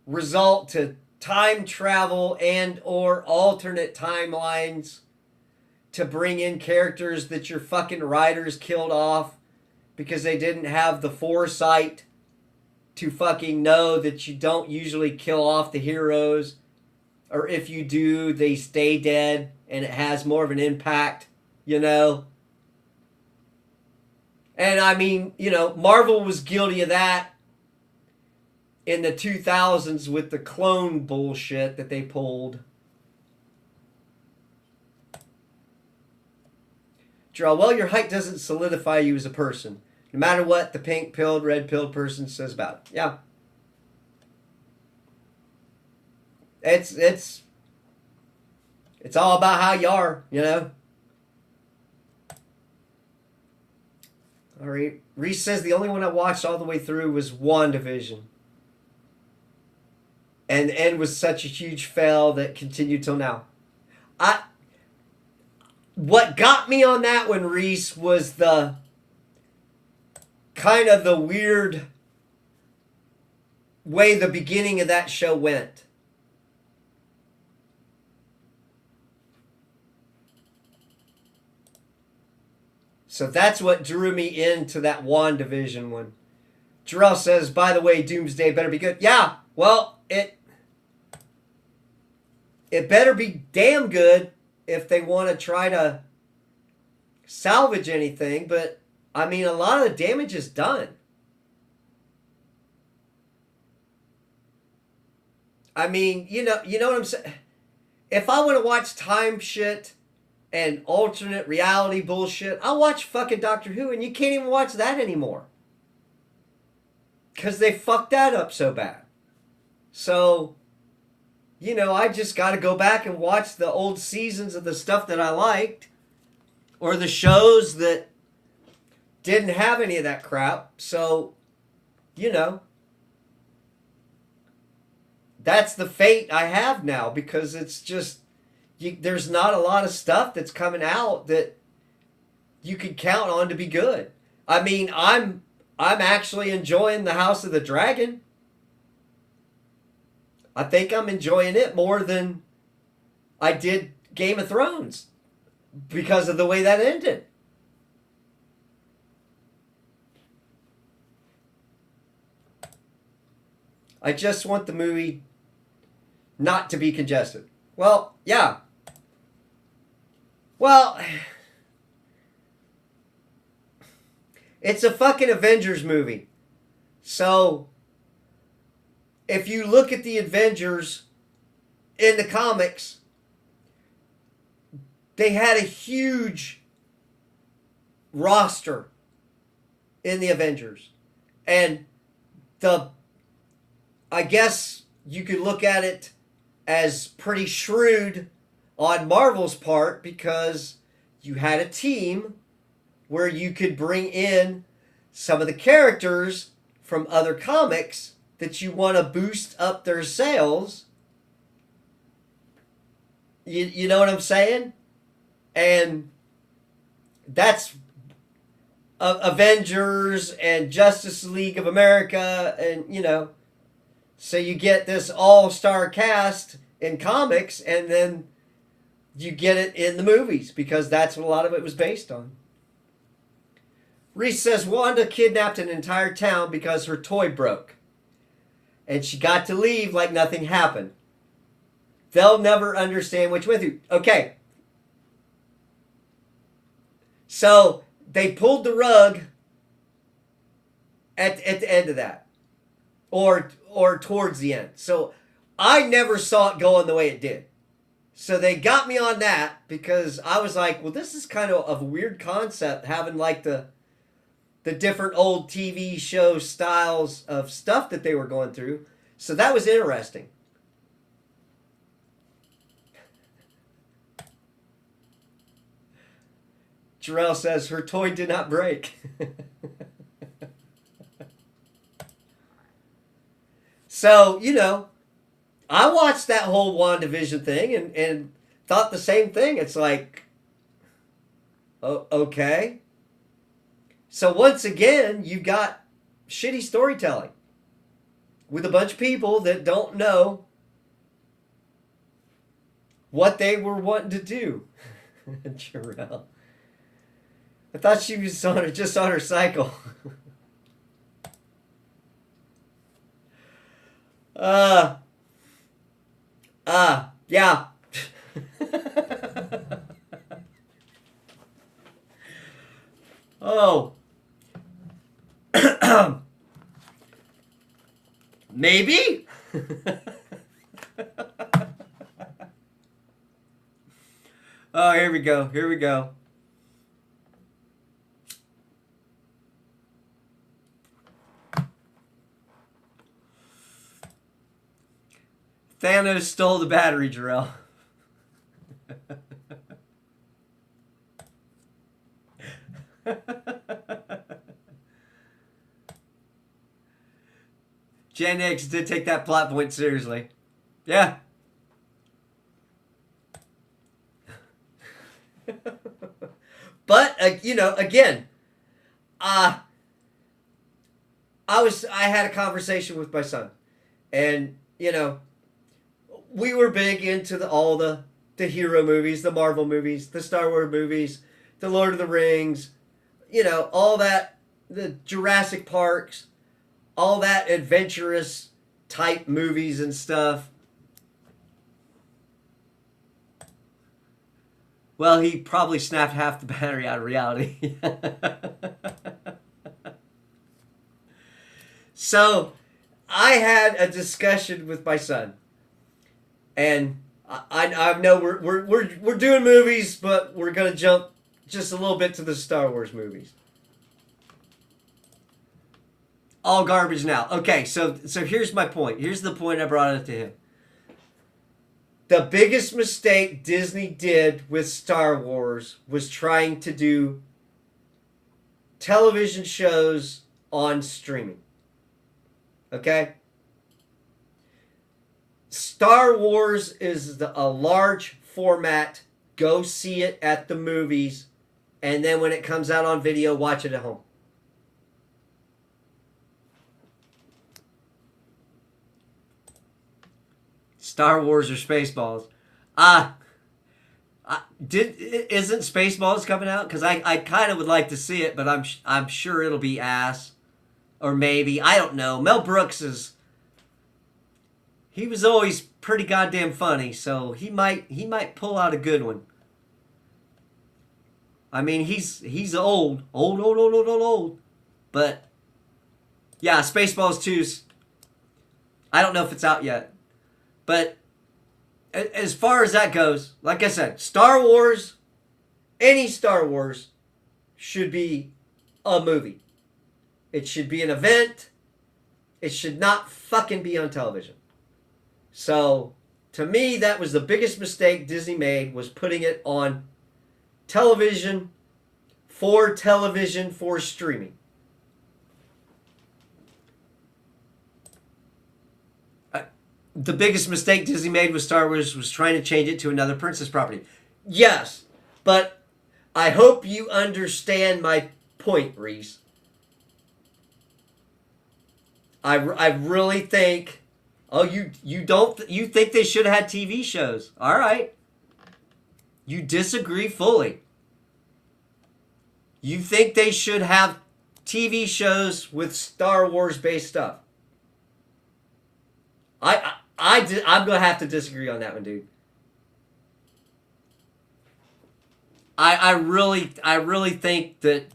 resort to time travel and or alternate timelines to bring in characters that your fucking writers killed off because they didn't have the foresight to fucking know that you don't usually kill off the heroes, or if you do, they stay dead and it has more of an impact, you know? And I mean, you know, Marvel was guilty of that in the 2000s with the clone bullshit that they pulled. Well, your height doesn't solidify you as a person, no matter what the pink-pilled, red-pilled person says about it. Yeah. It's all about how you are, you know? All right. Reese says the only one I watched all the way through was WandaVision. And the end was such a huge fail that continued till now. What got me on that one, Reese, was the kind of the weird way the beginning of that show went. So that's what drew me into that WandaVision one. Jarrell says, by the way, Doomsday better be good. Yeah, well, it better be damn good, if they want to try to salvage anything, but I mean, a lot of the damage is done. I mean, you know what I'm saying? If I want to watch time shit and alternate reality bullshit, I'll watch fucking Doctor Who, and you can't even watch that anymore. Because they fucked that up so bad. So, I just got to go back and watch the old seasons of the stuff that I liked, or the shows that didn't have any of that crap. So, that's the fate I have now, because it's just, there's not a lot of stuff that's coming out that you could count on to be good. I mean, I'm actually enjoying the House of the Dragon. I think I'm enjoying it more than I did Game of Thrones because of the way that ended. I just want the movie not to be congested. Well, yeah. Well, it's a fucking Avengers movie. So, if you look at the Avengers in the comics, they had a huge roster in the Avengers. And I guess you could look at it as pretty shrewd on Marvel's part, because you had a team where you could bring in some of the characters from other comics that you want to boost up their sales. You know what I'm saying? And that's Avengers and Justice League of America, and so you get this all-star cast in comics, and then you get it in the movies, because that's what a lot of it was based on. Reese says Wanda kidnapped an entire town because her toy broke, and she got to leave like nothing happened. They'll never understand which went through. Okay. So they pulled the rug at the end of that. Or towards the end. So I never saw it going the way it did. So they got me on that, because I was like, well, this is kind of a weird concept, having like the different old TV show styles of stuff that they were going through. So that was interesting. Jarrell says her toy did not break. So, I watched that whole WandaVision thing and thought the same thing. It's like, oh, okay. So once again, you got shitty storytelling with a bunch of people that don't know what they were wanting to do. Jarrell. I thought she was just on her cycle. Yeah. Oh. Maybe? Oh, here we go. Here we go. Thanos stole the battery, Jarrell. Gen X did take that plot point seriously. Yeah. But again, I had a conversation with my son, and we were big into all the hero movies, the Marvel movies, the Star Wars movies, the Lord of the Rings, all that, the Jurassic Parks, all that adventurous type movies and stuff. Well, he probably snapped half the battery out of reality. So, I had a discussion with my son, and I know we're doing movies, but we're gonna jump just a little bit to the Star Wars movies. All garbage now. Okay, so here's my point. Here's the point I brought it to him. The biggest mistake Disney did with Star Wars was trying to do television shows on streaming. Okay? Star Wars is a large format. Go see it at the movies, and then when it comes out on video, watch it at home. Star Wars or Spaceballs? Isn't Spaceballs coming out? Because I kind of would like to see it, but I'm sure it'll be ass, or maybe I don't know. Mel Brooks he was always pretty goddamn funny, so he might pull out a good one. I mean, he's old, but yeah, Spaceballs 2's. I don't know if it's out yet. But as far as that goes, like I said, Star Wars, any Star Wars, should be a movie. It should be an event. It should not fucking be on television. So, to me, that was the biggest mistake Disney made, was putting it on television for streaming. The biggest mistake Disney made with Star Wars was trying to change it to another princess property. Yes, but I hope you understand my point, Reese. I really think... Oh, you think they should have had TV shows. All right. You disagree fully. You think they should have TV shows with Star Wars-based stuff. I'm going to have to disagree on that one, dude. I really think that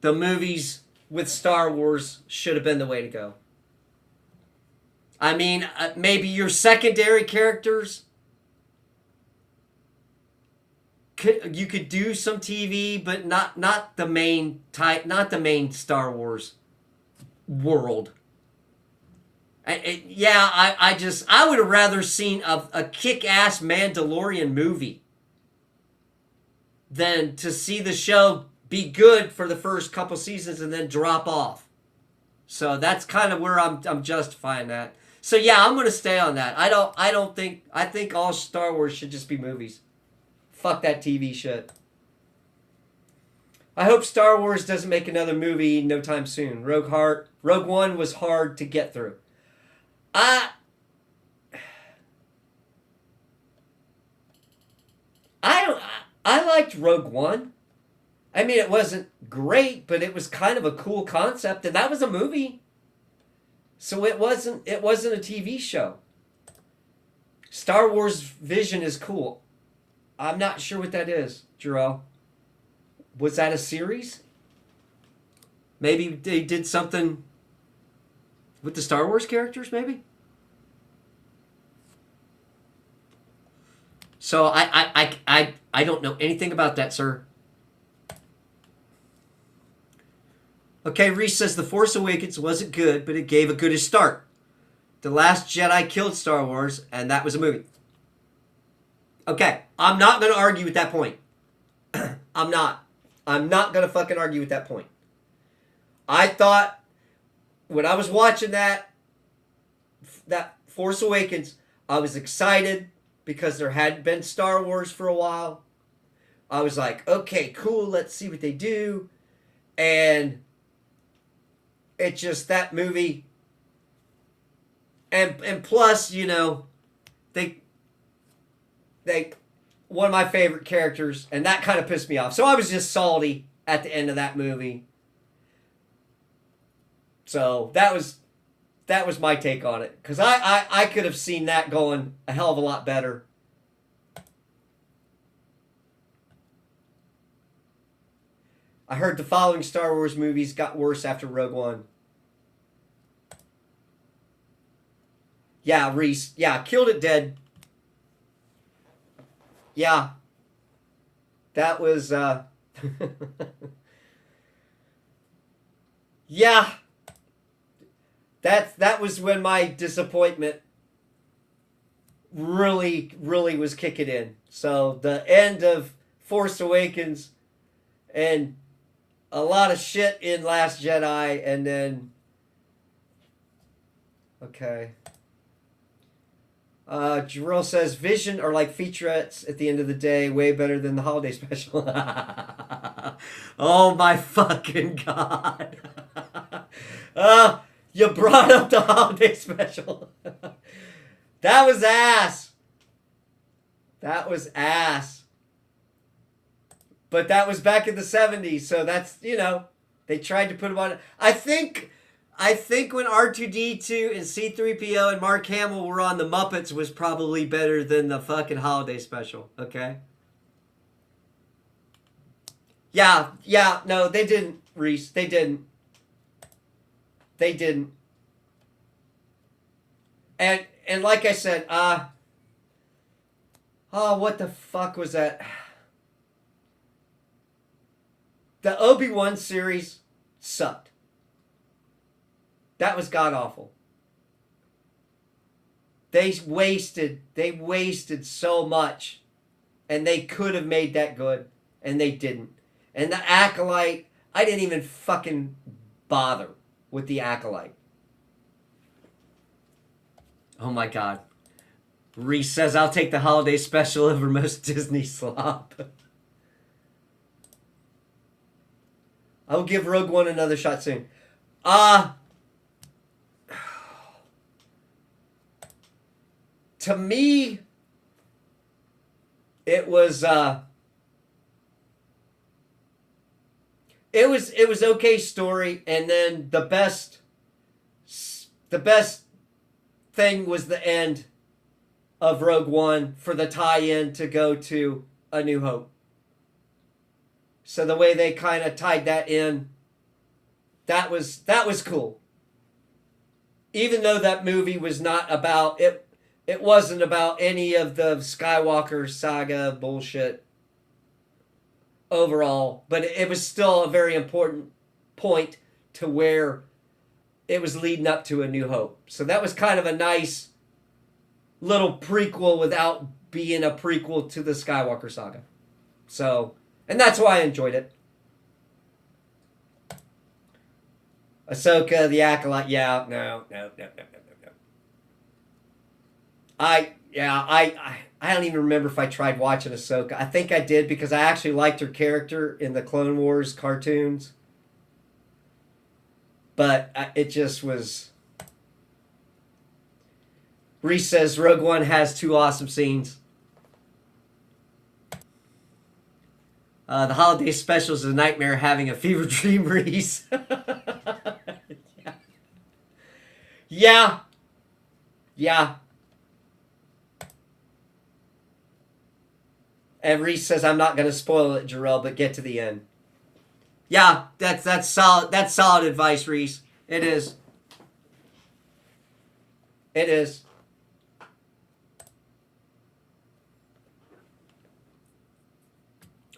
the movies with Star Wars should have been the way to go. I mean, maybe your secondary characters, you could do some TV, but not the main Star Wars world. I would have rather seen a kick-ass Mandalorian movie than to see the show be good for the first couple seasons and then drop off. So that's kind of where I'm justifying that. So yeah, I'm gonna stay on that. I think all Star Wars should just be movies. Fuck that TV shit. I hope Star Wars doesn't make another movie no time soon. Rogue One was hard to get through. I liked Rogue One. I mean, it wasn't great, but it was kind of a cool concept, and that was a movie. So it wasn't a TV show. Star Wars Vision is cool. I'm not sure what that is, Jarrell. Was that a series? Maybe they did something with the Star Wars characters, maybe? So I don't know anything about that, sir. Okay, Reese says The Force Awakens wasn't good, but it gave a goodish start. The Last Jedi killed Star Wars, and that was a movie. Okay, I'm not going to argue with that point. I'm not going to fucking argue with that point. I thought, when I was watching that Force Awakens, I was excited because there hadn't been Star Wars for a while. I was like, okay, cool, let's see what they do. And it's just that movie. And plus, you know, they one of my favorite characters, and that kind of pissed me off. So I was just salty at the end of that movie. So that was my take on it. Because I could have seen that going a hell of a lot better. I heard the following Star Wars movies got worse after Rogue One. Yeah, Reese. Yeah, killed it dead. Yeah. That was, yeah. That was when my disappointment really, really was kicking in. So the end of Force Awakens and a lot of shit in Last Jedi, and then, okay. Jarrell says Vision are like featurettes at the end of the day, way better than the holiday special. Oh my fucking god. You brought up the holiday special. That was ass. That was ass. But that was back in the 70s, so that's, you know, they tried to put him on. I think when R2-D2 and C-3PO and Mark Hamill were on the Muppets was probably better than the fucking holiday special, okay? Yeah, no, they didn't, Reese. They didn't. They didn't. And like I said, oh, what the fuck was that? The Obi-Wan series sucked. That was god-awful. They wasted so much. And they could have made that good. And they didn't. And the Acolyte, I didn't even fucking bother with the Acolyte. Oh my god. Reese says, I'll take the holiday special over most Disney slop. I'll give Rogue One another shot soon. To me, it was okay story, and then the best thing was the end of Rogue One for the tie-in to go to A New Hope. So the way they kind of tied that in, that was cool. Even though that movie was not about it, it wasn't about any of the Skywalker saga bullshit overall, but it was still a very important point to where it was leading up to A New Hope. So that was kind of a nice little prequel without being a prequel to the Skywalker saga. So, and that's why I enjoyed it. Ahsoka, the Acolyte, yeah, no. I don't even remember if I tried watching Ahsoka. I think I did because I actually liked her character in the Clone Wars cartoons. But it just was... Reese says Rogue One has 2 awesome scenes. The holiday special is a nightmare having a fever dream, Reese. Yeah. And Reese says, I'm not going to spoil it, Jarrell, but get to the end. Yeah, that's solid. That's solid advice, Reese. It is. It is.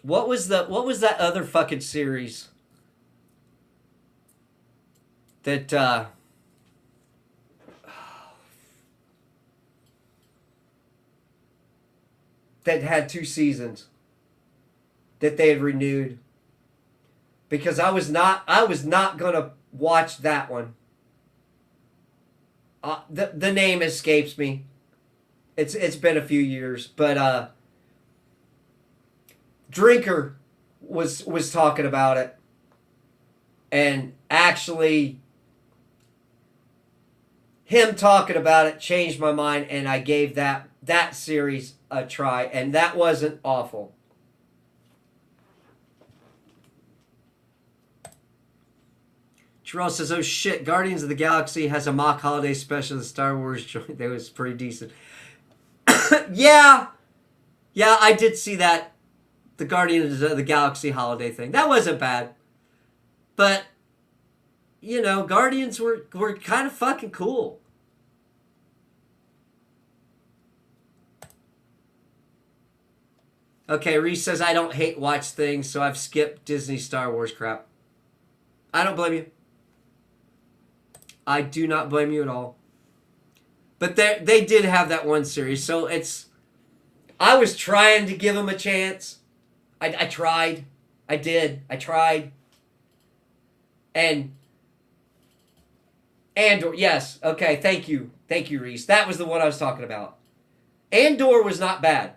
What was that other fucking series that that had 2 seasons that they had renewed? Because I was not gonna watch that one. The name escapes me. It's been a few years, but Drinker was talking about it, and actually him talking about it changed my mind, and I gave that series a try, and that wasn't awful. Terrell says, oh shit, Guardians of the Galaxy has a mock holiday special. The Star Wars joint, that was pretty decent. Yeah, I did see that. The Guardians of the Galaxy holiday thing. That wasn't bad. But, you know, Guardians were kind of fucking cool. Okay, Reese says, I don't hate watch things, so I've skipped Disney Star Wars crap. I don't blame you. I do not blame you at all. But they did have that one series, so it's... I was trying to give them a chance. I tried. I did. I tried. And Andor, yes. Okay, thank you. Thank you, Reese. That was the one I was talking about. Andor was not bad.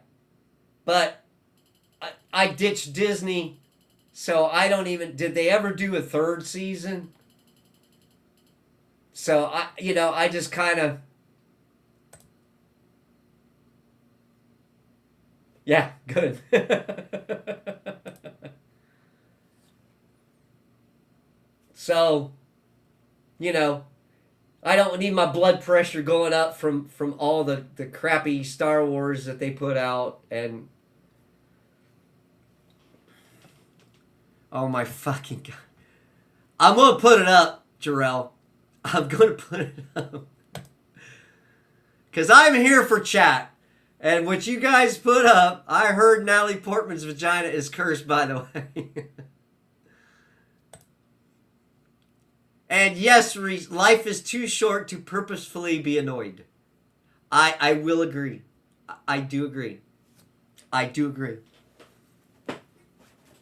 But I ditched Disney, so I don't even... Did they ever do a third season? So, I just kind of... Yeah, good. So, I don't need my blood pressure going up from all the crappy Star Wars that they put out. And oh my fucking God. I'm going to put it up, Jarrell. I'm going to put it up. Because I'm here for chat. And what you guys put up, I heard Natalie Portman's vagina is cursed, by the way. And yes, Reese, life is too short to purposefully be annoyed. I will agree. I do agree. I do agree.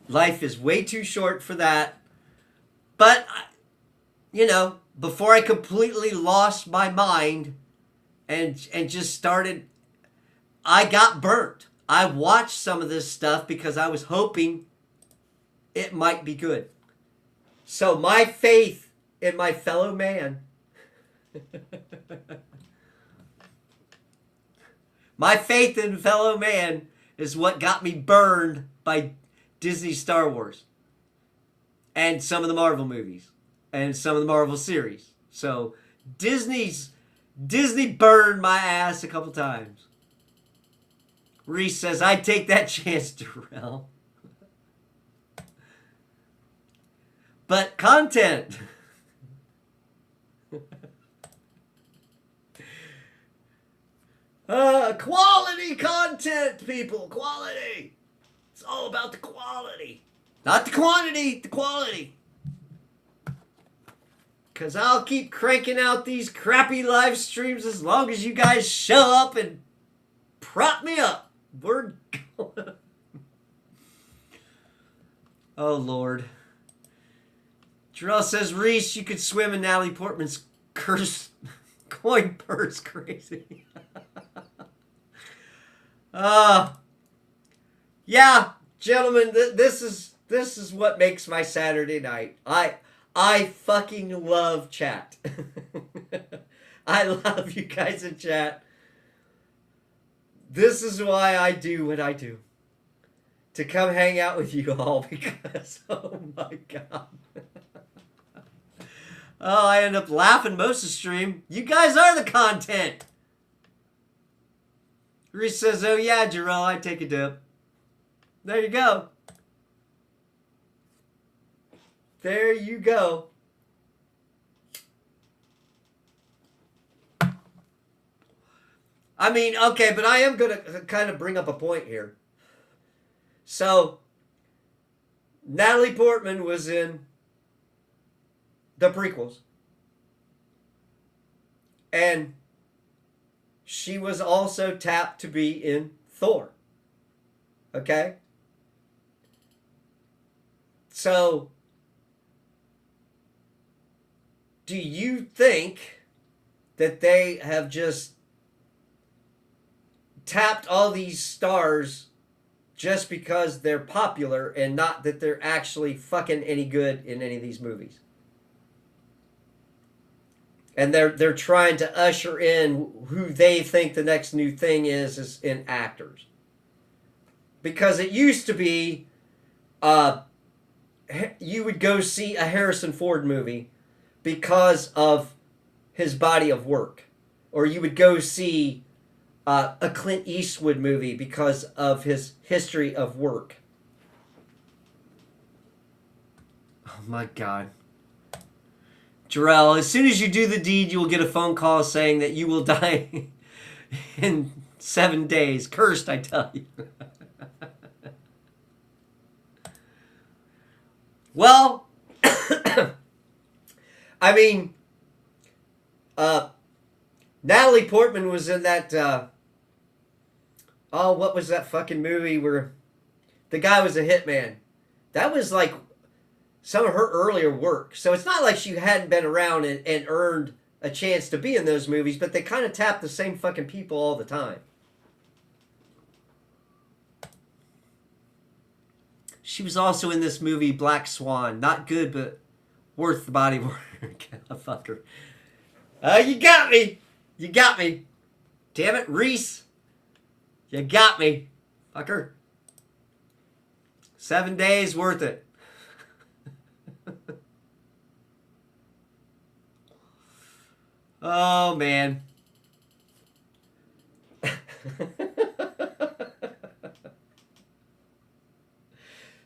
Life is way too short for that. But, before I completely lost my mind and just started... I got burnt. I watched some of this stuff because I was hoping it might be good. So my faith in my fellow man, my faith in fellow man is what got me burned by Disney Star Wars and some of the Marvel movies and some of the Marvel series. So Disney burned my ass a couple times. Reese says, I'd take that chance, Darrell. But content. Quality content, people. Quality. It's all about the quality. Not the quantity, the quality. Because I'll keep cranking out these crappy live streams as long as you guys show up and prop me up. We're going. Oh, Lord. Jarrell says, Reese, you could swim in Natalie Portman's coin purse. Crazy. Yeah, gentlemen, this is what makes my Saturday night. I fucking love chat. I love you guys in chat. This is why I do what I do. To come hang out with you all because, oh my God. Oh, I end up laughing most of the stream. You guys are the content. Reese says, oh yeah, Jarrell, I'd take a dip. There you go. There you go. I mean, okay, but I am going to kind of bring up a point here. So, Natalie Portman was in the prequels. And she was also tapped to be in Thor. Okay? So, do you think that they have just tapped all these stars just because they're popular and not that they're actually fucking any good in any of these movies? And they're trying to usher in who they think the next new thing is in actors. Because it used to be you would go see a Harrison Ford movie because of his body of work. Or you would go see a Clint Eastwood movie because of his history of work. Oh my God. Jarrell, as soon as you do the deed, you will get a phone call saying that you will die in 7 days. Cursed, I tell you. Well, I mean, Natalie Portman was in that, oh, what was that fucking movie where the guy was a hitman? That was like some of her earlier work. So it's not like she hadn't been around and earned a chance to be in those movies, but they kind of tap the same fucking people all the time. She was also in this movie, Black Swan. Not good, but worth the body work. Fuck her. You got me. You got me. Damn it, Reese. You got me. Fucker. 7 days worth it. Oh, man.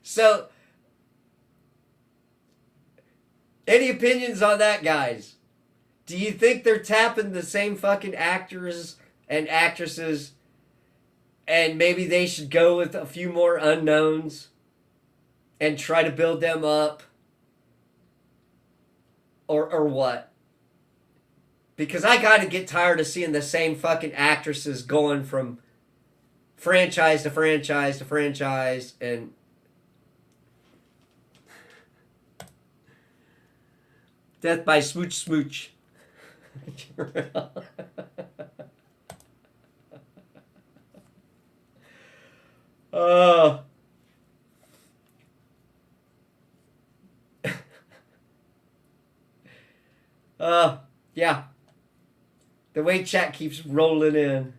So, any opinions on that, guys? Do you think they're tapping the same fucking actors and actresses and maybe they should go with a few more unknowns and try to build them up? Or what? Because I gotta get tired of seeing the same fucking actresses going from franchise to franchise to franchise and... Death by smooch smooch. Oh. Yeah. The way chat keeps rolling in.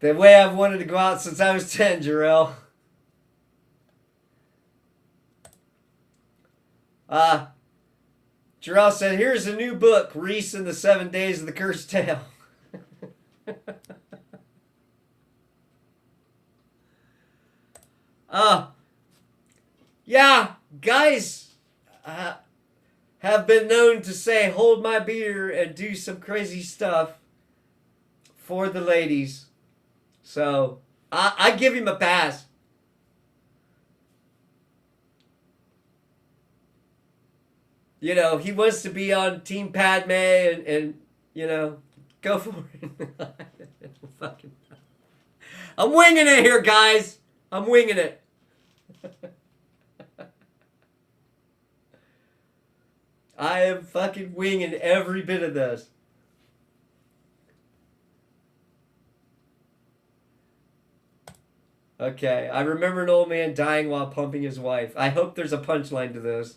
The way I've wanted to go out since I was 10, Jarrell. Jarrell said, here's a new book, Reese and the 7 Days of the Cursed Tale. Yeah, guys have been known to say, hold my beer and do some crazy stuff for the ladies. So, I give him a pass. You know, he wants to be on Team Padme and you know, go for it. Fucking, I'm winging it here, guys. I'm winging it. I am fucking winging every bit of this. Okay, I remember an old man dying while pumping his wife. I hope there's a punchline to this.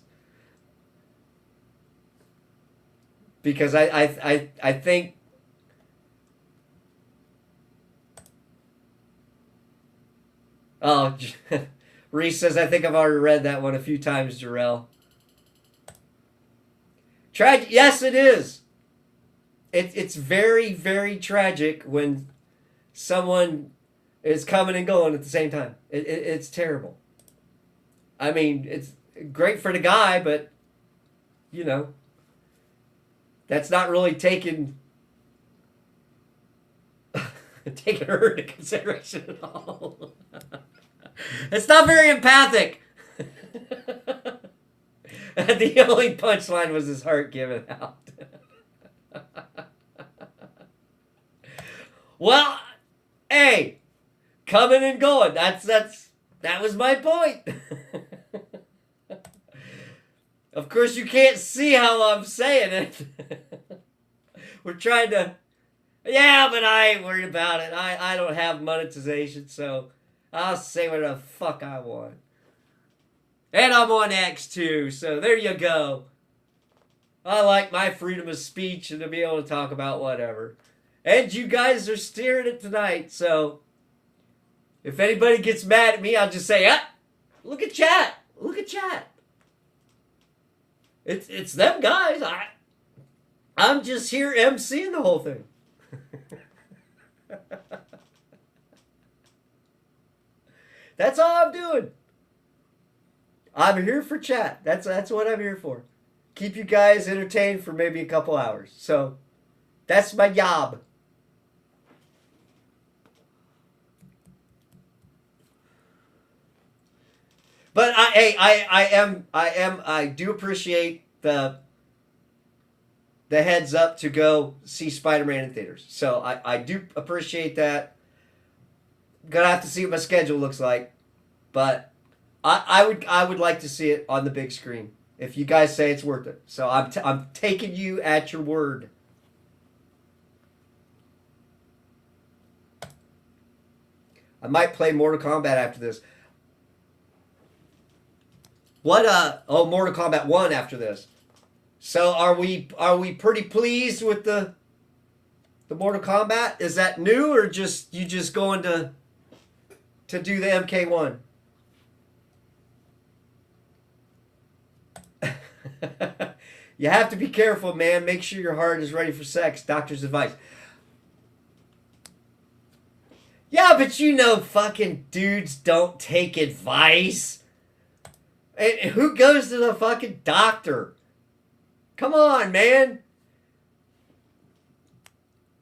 Because I think... Oh, Reese says, I think I've already read that one a few times, Jarrell. Yes, it is. It's very, very tragic when someone is coming and going at the same time. It's terrible. I mean, it's great for the guy, but, you know, that's not really taking her into consideration at all. It's not very empathic. The only punchline was his heart giving out. Well, hey, coming and going. That was my point. Of course, you can't see how I'm saying it. We're trying to... Yeah, but I ain't worried about it. I don't have monetization, so I'll say whatever the fuck I want. And I'm on X too, so there you go. I like my freedom of speech and to be able to talk about whatever. And you guys are steering it tonight, so if anybody gets mad at me, I'll just say, look at chat. Look at chat. It's them guys. I'm just here emceeing the whole thing. That's all I'm doing. I'm here for chat. That's what I'm here for. Keep you guys entertained for maybe a couple hours. So that's my job. But I do appreciate the heads up to go see Spider-Man in theaters. So I do appreciate that. Gonna have to see what my schedule looks like, but I would like to see it on the big screen if you guys say it's worth it. So I'm taking you at your word. I might play Mortal Kombat after this. What oh, Mortal Kombat 1 after this. So are we pretty pleased with the Mortal Kombat? Is that new or just you just going to do the MK1? You have to be careful, man. Make sure your heart is ready for sex. Doctor's advice. Yeah, but you know fucking dudes don't take advice. And who goes to the fucking doctor? Come on, man.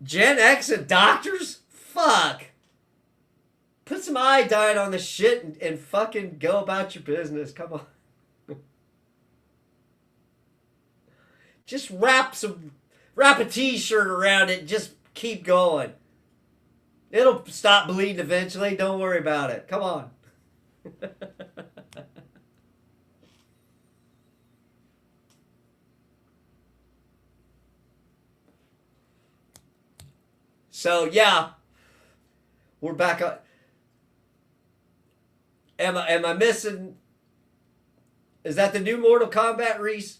Gen X and doctors? Fuck. Put some iodine on the shit and fucking go about your business. Come on. Just wrap a t-shirt around it and just keep going. It'll stop bleeding eventually. Don't worry about it. Come on. So yeah, we're back up. Am I missing? Is that the new Mortal Kombat, Reese?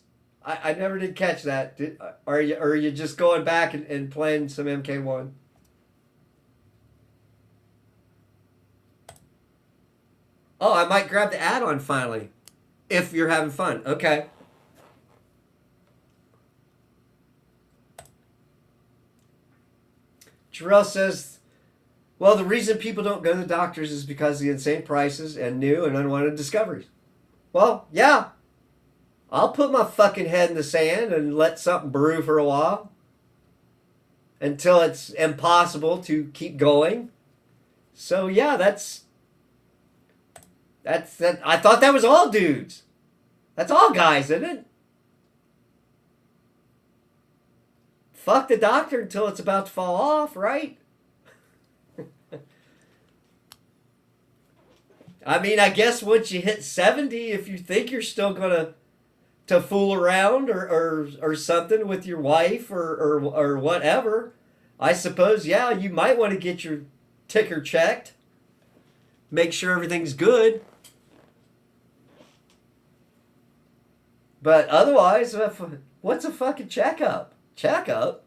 I never did catch that. Are you just going back and playing some MK1? Oh, I might grab the add-on finally, if you're having fun. Okay. Jarrell says, well, the reason people don't go to the doctors is because of the insane prices and new and unwanted discoveries. Well, yeah. I'll put my fucking head in the sand and let something brew for a while until it's impossible to keep going. So yeah, that's that. I thought that was all dudes. That's all guys, isn't it? Fuck the doctor until it's about to fall off, right? I mean, I guess once you hit 70, if you think you're still gonna to fool around or something with your wife or whatever, I suppose, yeah, you might want to get your ticker checked. Make sure everything's good. But otherwise, what's a fucking checkup? Checkup?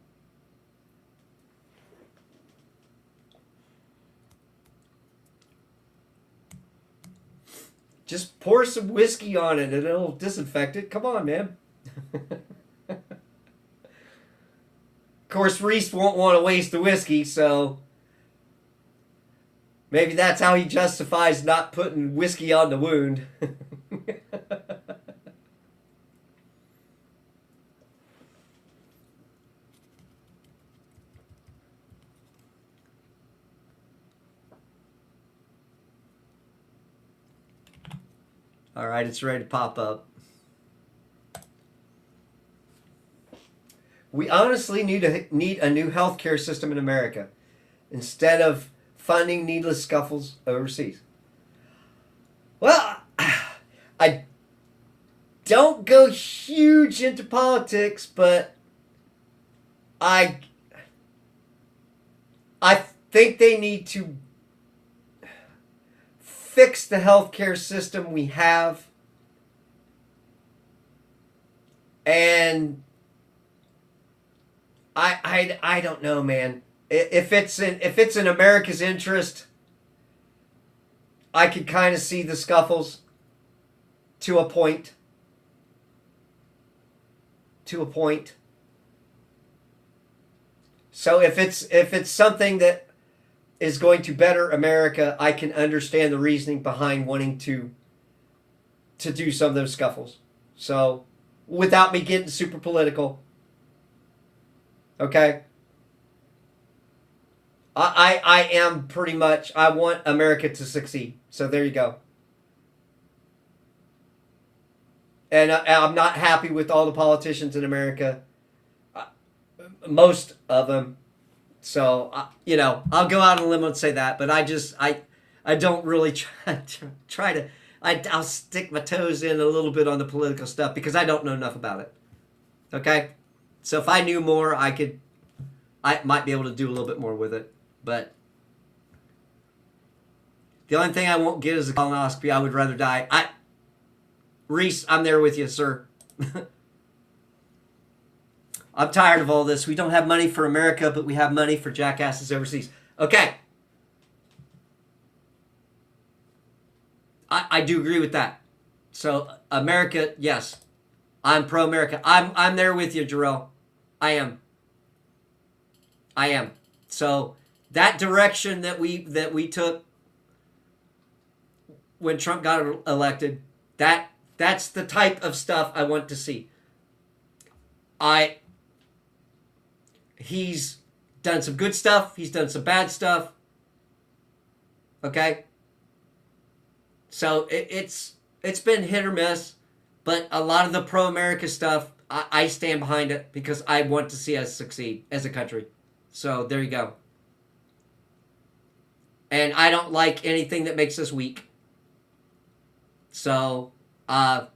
Just pour some whiskey on it and it'll disinfect it. Come on, man. Of course, Reese won't want to waste the whiskey, so maybe that's how he justifies not putting whiskey on the wound. All right, it's ready to pop up. We honestly need a new healthcare system in America instead of funding needless scuffles overseas. Well, I don't go huge into politics, but I think they need to fix the healthcare system we have, and I don't know, man. If it's in America's interest, I could kind of see the scuffles to a point. To a point. So if it's something that is going to better America, I can understand the reasoning behind wanting to to do some of those scuffles. So, without me getting super political, okay? I am pretty much, I want America to succeed. So there you go. And I'm not happy with all the politicians in America. Most of them. So, you know, I'll go out on a limb and say that. But I don't really try to, I'll stick my toes in a little bit on the political stuff because I don't know enough about it. Okay? So if I knew more, I might be able to do a little bit more with it. But the only thing I won't get is a colonoscopy. I would rather die. Reese, I'm there with you, sir. I'm tired of all this. We don't have money for America, but we have money for jackasses overseas. Okay. I do agree with that. So, America, yes. I'm pro-America. I'm there with you, Jarrell. I am. So, that direction that we took when Trump got elected, that's the type of stuff I want to see. He's done some good stuff. He's done some bad stuff. Okay? So it's been hit or miss, but a lot of the pro-America stuff, I stand behind it because I want to see us succeed as a country. So there you go. And I don't like anything that makes us weak. So I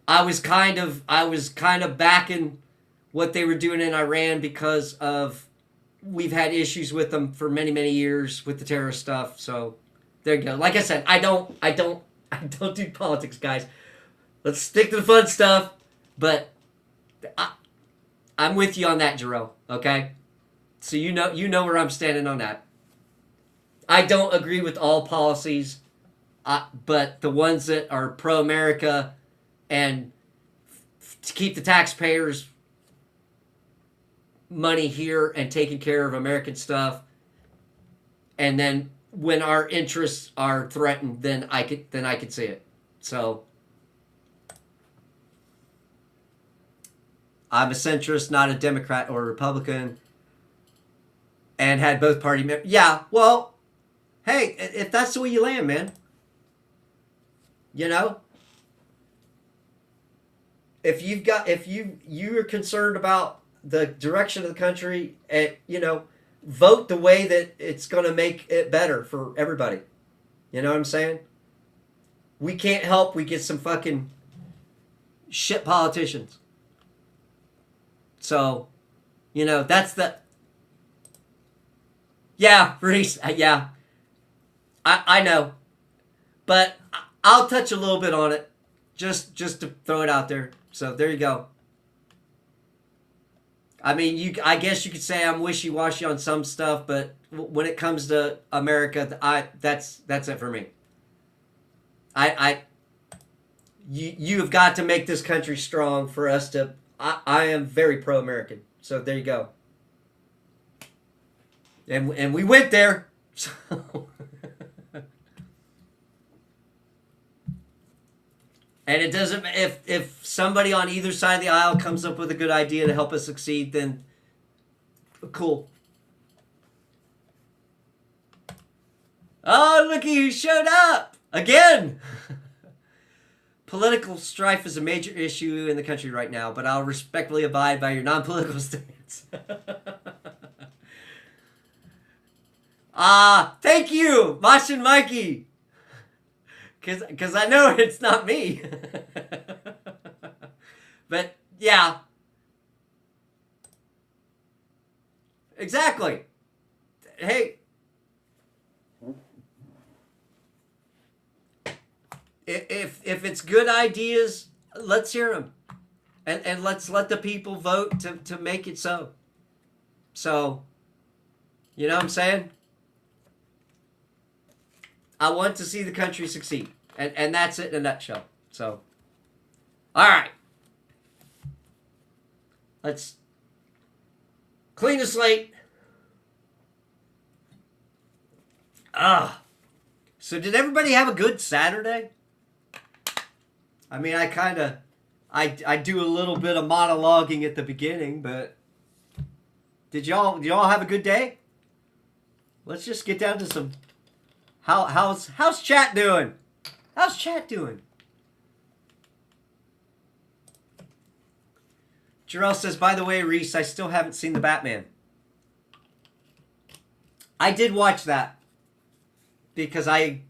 was kind of backing what they were doing in Iran because of we've had issues with them for many, many years with the terrorist stuff. So there you go. Like I said, I don't do politics, guys. Let's stick to the fun stuff. But I'm with you on that, Jerome. Okay, so you know where I'm standing on that. I don't agree with all policies, but the ones that are pro-America and to keep the taxpayers' money here and taking care of American stuff, and then when our interests are threatened, then I could see it. So I'm a centrist, not a Democrat or a Republican, and had both party members. Yeah, well, hey, if that's the way you land, man, you know, if you're concerned about the direction of the country, and you know, vote the way that it's going to make it better for everybody. You know what I'm saying? We can't help we get some fucking shit politicians. So, you know, that's the... Yeah, Reese, yeah. I know. But I'll touch a little bit on it. Just to throw it out there. So, there you go. I mean, I guess you could say I'm wishy-washy on some stuff, but when it comes to America, that's it for me. You have got to make this country strong for us to. I am very pro-American, so there you go. And we went there. So. And it doesn't, if somebody on either side of the aisle comes up with a good idea to help us succeed, then cool. Oh, looky who showed up again. Political strife is a major issue in the country right now, but I'll respectfully abide by your non-political stance. Thank you, Mashin Mikey. Because I know it's not me. But, yeah. Exactly. Hey. If it's good ideas, let's hear them. And let's let the people vote to make it so. So, you know what I'm saying? I want to see the country succeed. And that's it in a nutshell. So, all right. Let's clean the slate. So did everybody have a good Saturday? I mean, I do a little bit of monologuing at the beginning, but did y'all have a good day? Let's just get down to some. How's chat doing? How's chat doing? Jarrell says, by the way, Reese, I still haven't seen the Batman. I did watch that because I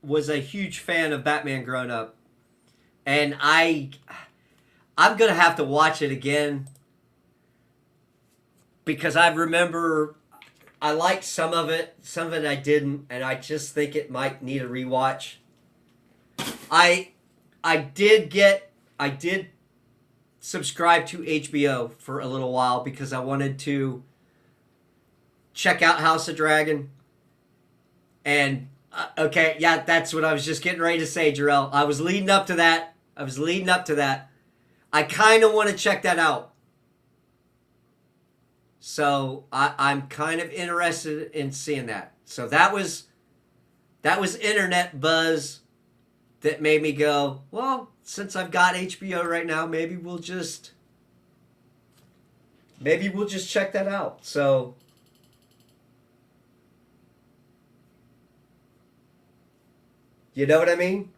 was a huge fan of Batman growing up. And I'm going to have to watch it again because I remember I liked some of it I didn't, and I just think it might need a rewatch. I did subscribe to HBO for a little while because I wanted to check out House of Dragon. And okay, yeah, that's what I was just getting ready to say, Jarrell. I was leading up to that. I kind of want to check that out. So I'm kind of interested in seeing that. So that was internet buzz that made me go, well, since I've got HBO right now, maybe we'll just check that out. So you know what I mean?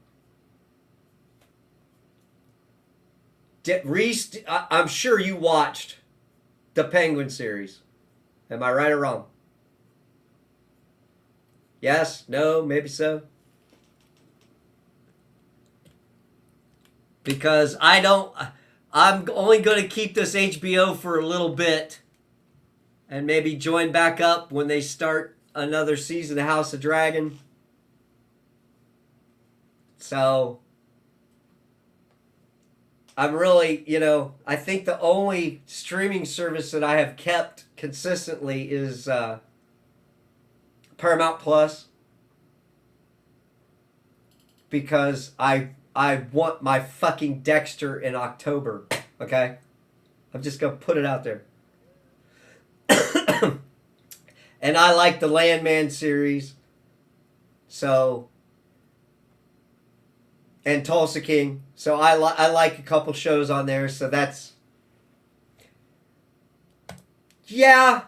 Reese, I'm sure you watched the Penguin series. Am I right or wrong? Yes? No? Maybe so? Because I'm only going to keep this HBO for a little bit and maybe join back up when they start another season of House of Dragon. So I'm really, I think the only streaming service that I have kept consistently is Paramount Plus, because I want my fucking Dexter in October, okay? I'm just going to put it out there. And I like the Landman series. So, and Tulsa King. So I like a couple shows on there. So that's, yeah.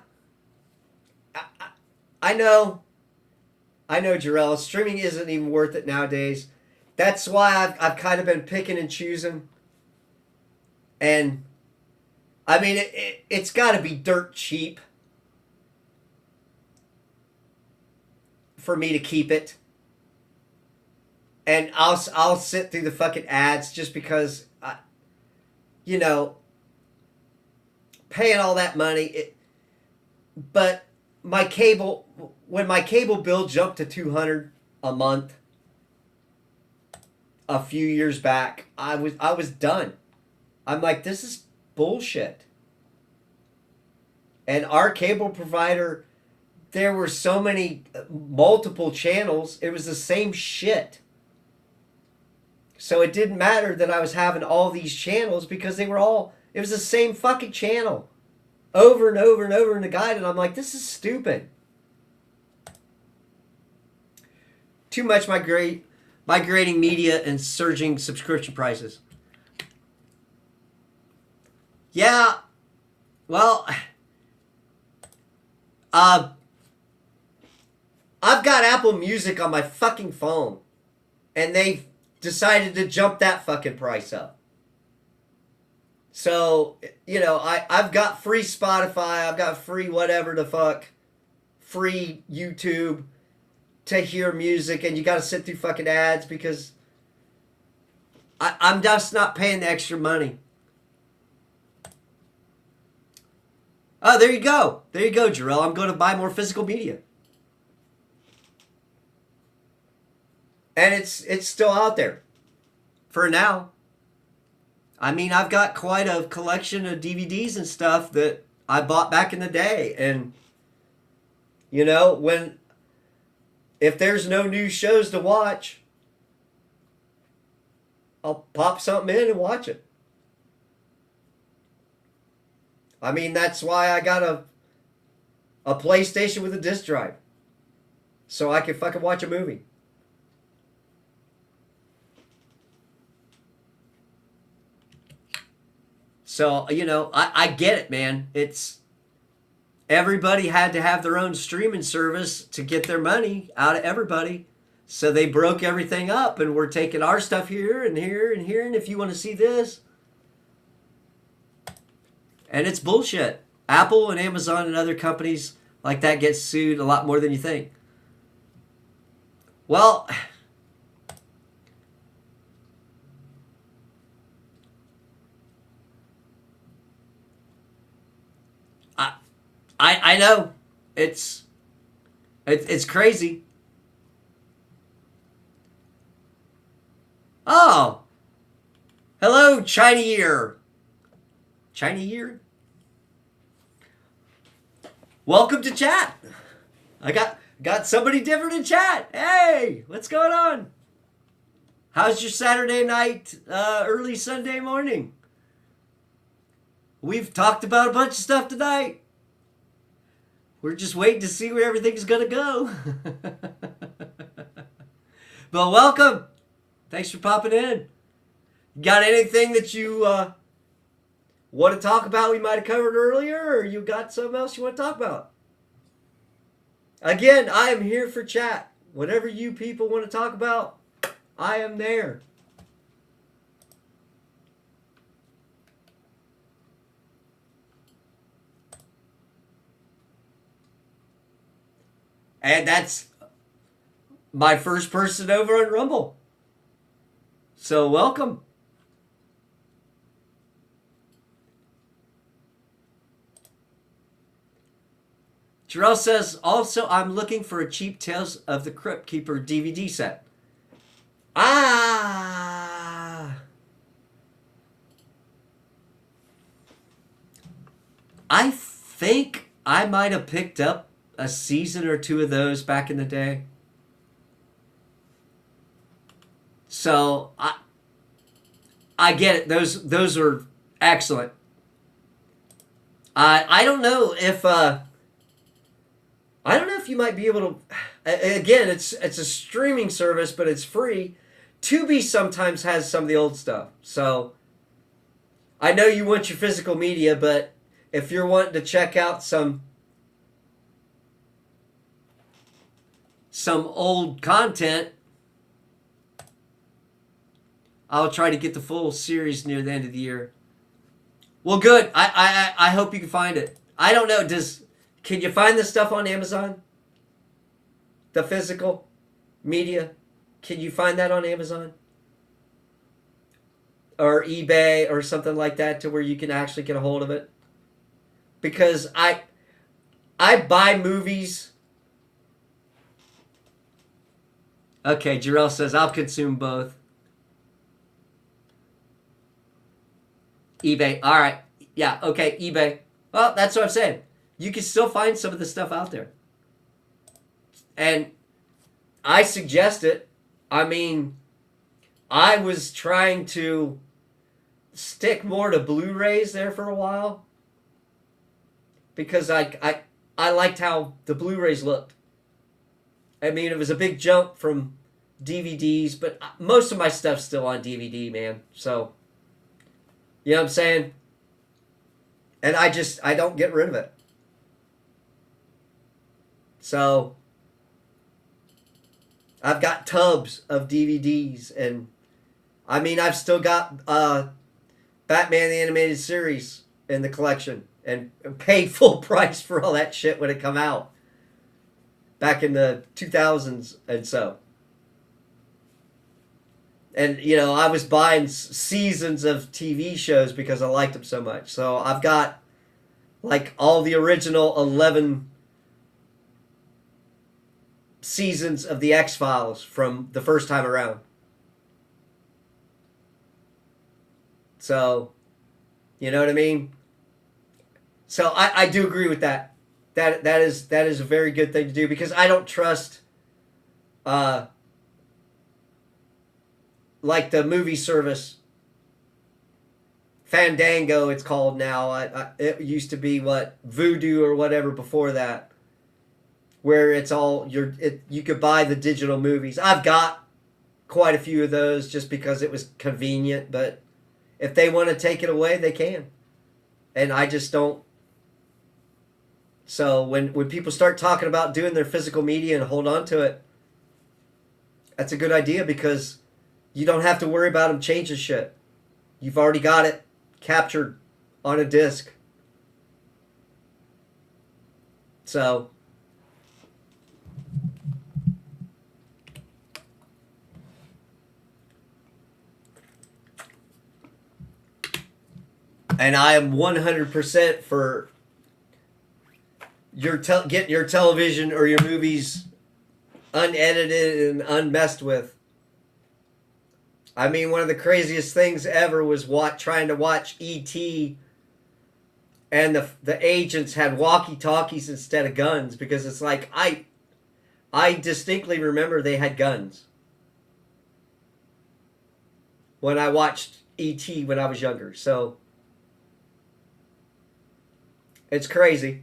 I know, Jarrell. Streaming isn't even worth it nowadays. That's why I've kind of been picking and choosing. And, I mean, it's got to be dirt cheap for me to keep it. And I'll sit through the fucking ads just because, paying all that money. But when my cable bill jumped to $200 a month a few years back, I was done. I'm like, this is bullshit. And our cable provider, there were so many multiple channels, it was the same shit. So it didn't matter that I was having all these channels because it was the same fucking channel over and over and over in the guide. And I'm like, this is stupid. Too much migrating media and surging subscription prices. Yeah, well, I've got Apple Music on my fucking phone, and they've decided to jump that fucking price up. So, I've got free Spotify, I've got free whatever the fuck, free YouTube to hear music, and you gotta sit through fucking ads because I'm just not paying the extra money. Oh, there you go. There you go, Jarrell. I'm going to buy more physical media. And it's still out there. For now. I mean, I've got quite a collection of DVDs and stuff that I bought back in the day. And, if there's no new shows to watch, I'll pop something in and watch it. I mean, that's why I got a PlayStation with a disc drive. So I can fucking watch a movie. So, I get it, man. Everybody had to have their own streaming service to get their money out of everybody. So they broke everything up, and we're taking our stuff here and here and here. And if you want to see this, and it's bullshit. Apple and Amazon and other companies like that get sued a lot more than you think. Well, I know it's crazy. Oh, hello, China Year. China Year. Welcome to chat. I got somebody different in chat. Hey, what's going on? How's your Saturday night, early Sunday morning? We've talked about a bunch of stuff tonight. We're just waiting to see where everything's going to go. But welcome. Thanks for popping in. Got anything that you want to talk about we might have covered earlier, or you got something else you want to talk about? Again, I am here for chat. Whatever you people want to talk about, I am there. And that's my first person over on Rumble. So welcome. Jarrell says, also, I'm looking for a cheap Tales of the Crypt Keeper DVD set. I think I might have picked up a season or two of those back in the day. So I get it. Those are excellent. I don't know if you might be able to. Again, it's a streaming service, but it's free. Tubi sometimes has some of the old stuff. So I know you want your physical media, but if you're wanting to check out some old content, I'll try to get the full series near the end of the year. Well, good. I hope you can find it. I don't know. Can you find this stuff on Amazon? The physical media? Can you find that on Amazon? Or eBay or something like that, to where you can actually get a hold of it? Because I buy movies. Okay, Jarrell says, I'll consume both. eBay. All right. Yeah, okay, eBay. Well, that's what I'm saying. You can still find some of the stuff out there. And I suggest it. I mean, I was trying to stick more to Blu-rays there for a while, because I liked how the Blu-rays looked. I mean, it was a big jump from DVDs, but most of my stuff's still on DVD, man. So, you know what I'm saying? And I don't get rid of it. So, I've got tubs of DVDs, and I mean, I've still got Batman the Animated Series in the collection, and paid full price for all that shit when it come out back in the 2000s and so. And, you know, I was buying seasons of TV shows because I liked them so much. So I've got, like, all the original 11 seasons of the X-Files from the first time around. So, you know what I mean? So I do agree with that. That is a very good thing to do, because I don't trust like the movie service Fandango, it's called now. It used to be Voodoo or whatever before that, where it's all you could buy the digital movies. I've got quite a few of those just because it was convenient, but if they want to take it away, they can. And I just don't. So when people start talking about doing their physical media and hold on to it, that's a good idea because you don't have to worry about them changing shit. You've already got it captured on a disc. So and I am 100% for getting your television or your movies unedited and unmessed with. I mean, one of the craziest things ever was trying to watch E.T. and the agents had walkie-talkies instead of guns because it's like I distinctly remember they had guns when I watched E.T. when I was younger. So it's crazy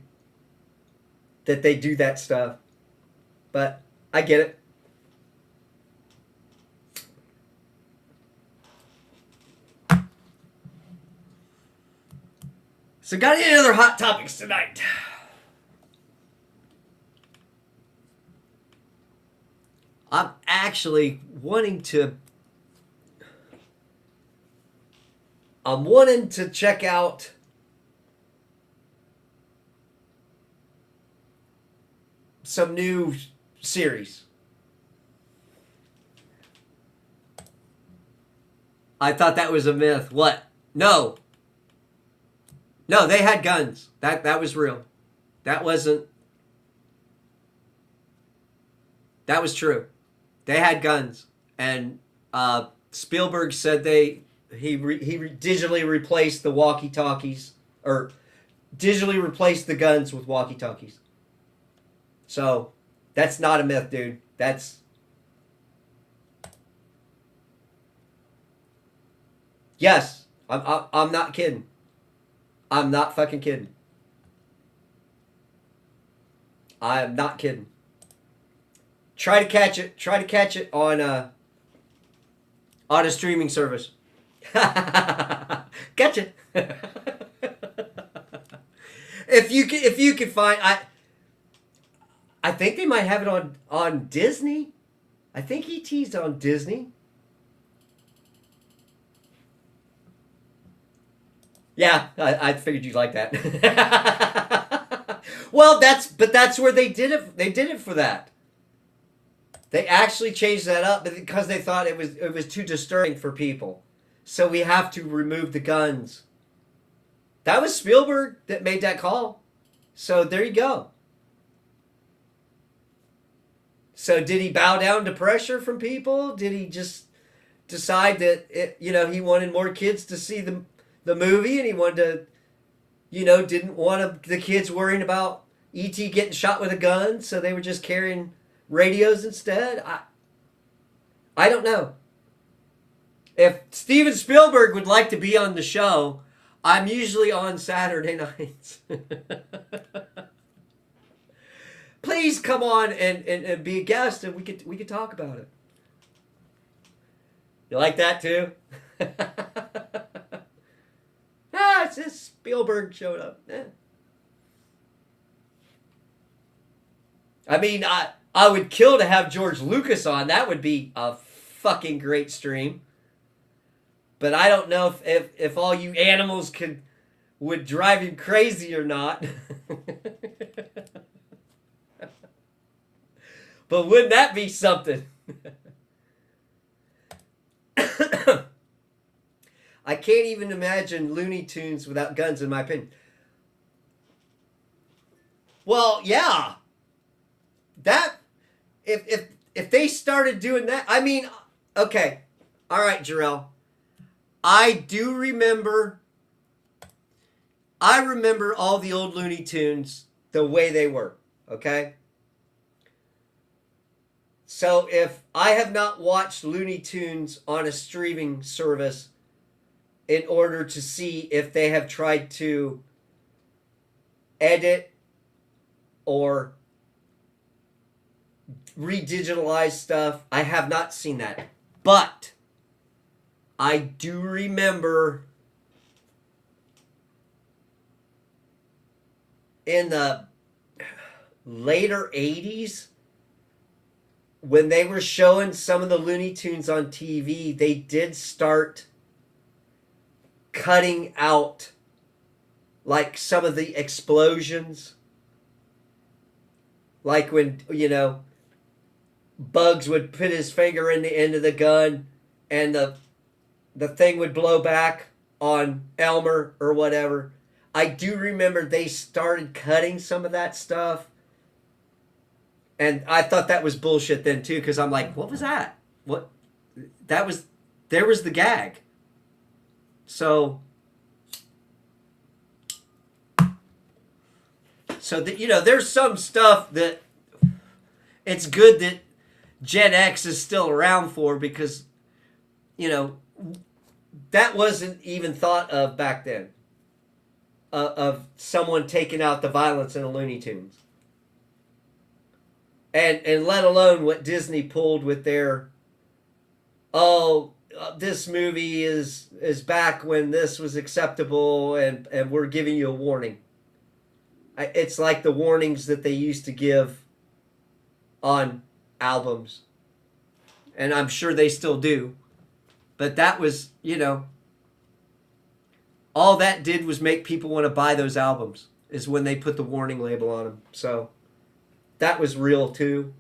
that they do that stuff. But I get it. So got any other hot topics tonight? I'm actually wanting to check out some new series. I thought that was a myth. What? No. No, they had guns. That was real. That wasn't. That was true. They had guns, and Spielberg said he digitally replaced the walkie-talkies, or digitally replaced the guns with walkie-talkies. So that's not a myth, dude. That's yes. I'm not kidding. I'm not fucking kidding. I am not kidding. Try to catch it. Try to catch it on a streaming service. Gotcha. If you can find I think they might have it on Disney. I think E.T.'s on Disney. Yeah, I figured you'd like that. Well, that's where they did it. They did it for that. They actually changed that up because they thought it was too disturbing for people. So we have to remove the guns. That was Spielberg that made that call. So there you go. So did he bow down to pressure from people? Did he just decide that he wanted more kids to see the movie, and he wanted to, didn't want the kids worrying about E.T. getting shot with a gun, so they were just carrying radios instead? I don't know. If Steven Spielberg would like to be on the show, I'm usually on Saturday nights. Please come on and be a guest, and we could talk about it. You like that too? It's just Spielberg showed up. I mean, I would kill to have George Lucas on. That would be a fucking great stream. But I don't know if all you animals would drive him crazy or not. But wouldn't that be something? I can't even imagine Looney Tunes without guns, in my opinion. Well, yeah. That if they started doing that, I mean, okay. All right, Jarrell. I remember all the old Looney Tunes the way they were, okay? So if I have not watched Looney Tunes on a streaming service in order to see if they have tried to edit or redigitalize stuff, I have not seen that. But I do remember in the later 80s, when they were showing some of the Looney Tunes on TV, they did start cutting out like some of the explosions. Like when, Bugs would put his finger in the end of the gun and the thing would blow back on Elmer or whatever. I do remember they started cutting some of that stuff. And I thought that was bullshit then too, because I'm like, what was that? What? There was the gag. So that, there's some stuff that it's good that Gen X is still around for, because, that wasn't even thought of back then. Of someone taking out the violence in the Looney Tunes. And let alone what Disney pulled with their, this movie is back when this was acceptable, and we're giving you a warning. It's like the warnings that they used to give on albums. And I'm sure they still do. But that was, all that did was make people want to buy those albums, is when they put the warning label on them. So that was real too.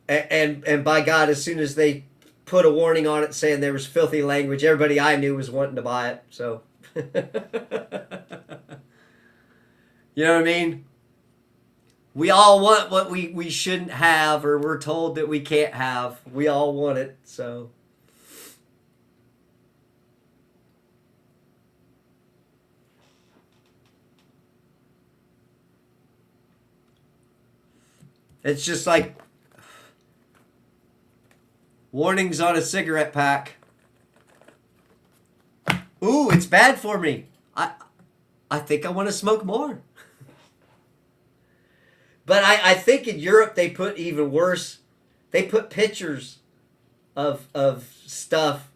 And by God, as soon as they put a warning on it saying there was filthy language, everybody I knew was wanting to buy it. So, you know what I mean? We all want what we shouldn't have, or we're told that we can't have. We all want it, so. It's just like warnings on a cigarette pack. Ooh, it's bad for me. I think I want to smoke more. But I think in Europe they put even worse. They put pictures of stuff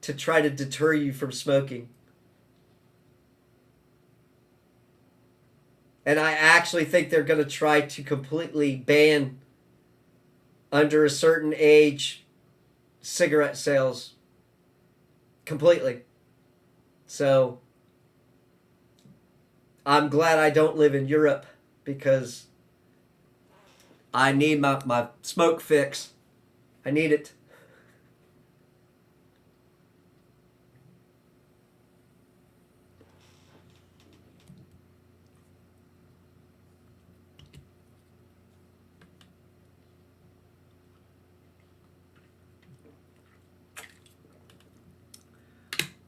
to try to deter you from smoking. And I actually think they're going to try to completely ban, under a certain age, cigarette sales. Completely. So I'm glad I don't live in Europe, because I need my smoke fix. I need it.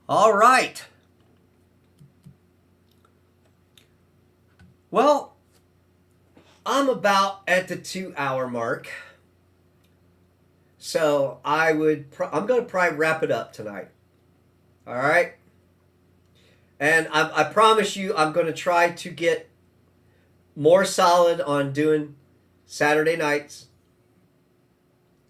All right. Well, I'm about at the 2-hour mark. So I'm going to probably wrap it up tonight. All right? And I promise you, I'm going to try to get more solid on doing Saturday nights.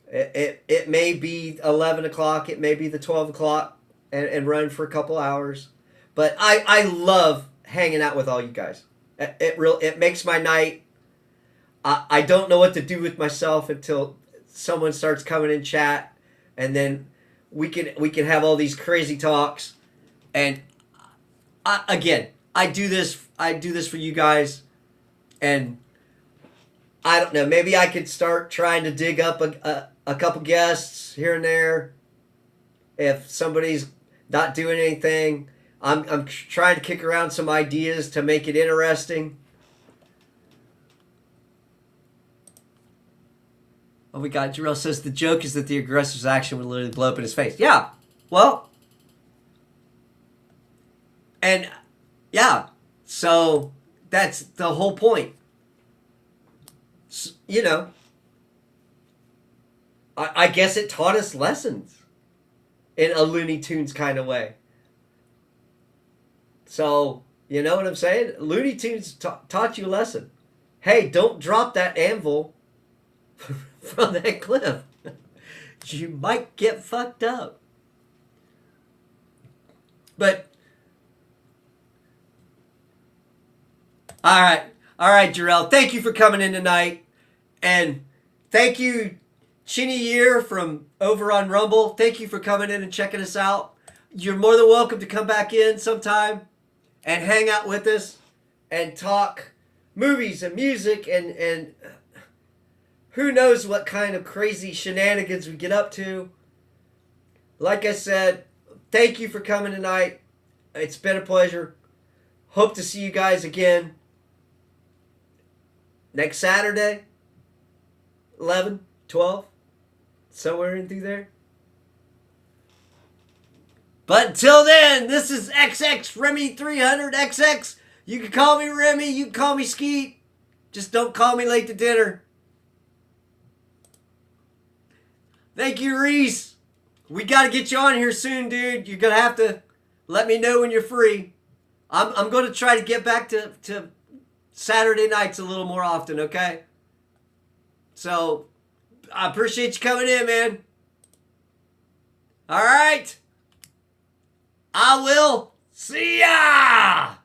It may be 11 o'clock. It may be the 12 o'clock. And run for a couple hours. But I love hanging out with all you guys. It makes my night. I don't know what to do with myself until someone starts coming in chat, and then we can have all these crazy talks. And I do this for you guys, and I don't know, maybe I could start trying to dig up a couple guests here and there. If somebody's not doing anything, I'm trying to kick around some ideas to make it interesting. Oh my God, Jarrell says the joke is that the aggressor's action would literally blow up in his face. Yeah, well, and yeah, so that's the whole point. I guess it taught us lessons. In a Looney Tunes kind of way. So, you know what I'm saying? Looney Tunes taught you a lesson. Hey, don't drop that anvil from that cliff. You might get fucked up. But All right. All right, Jarrell. Thank you for coming in tonight. And thank you, Chinny Year from over on Rumble. Thank you for coming in and checking us out. You're more than welcome to come back in sometime and hang out with us and talk movies and music and who knows what kind of crazy shenanigans we get up to. Like I said, thank you for coming tonight. It's been a pleasure. Hope to see you guys again next Saturday, 11, 12, somewhere in through there. But until then, this is XXREMY300XX. You can call me Remy, you can call me Skeet. Just don't call me late to dinner. Thank you, Reese. We got to get you on here soon, dude. You're going to have to let me know when you're free. I'm going to try to get back to Saturday nights a little more often, okay? So, I appreciate you coming in, man. All right. I will see ya!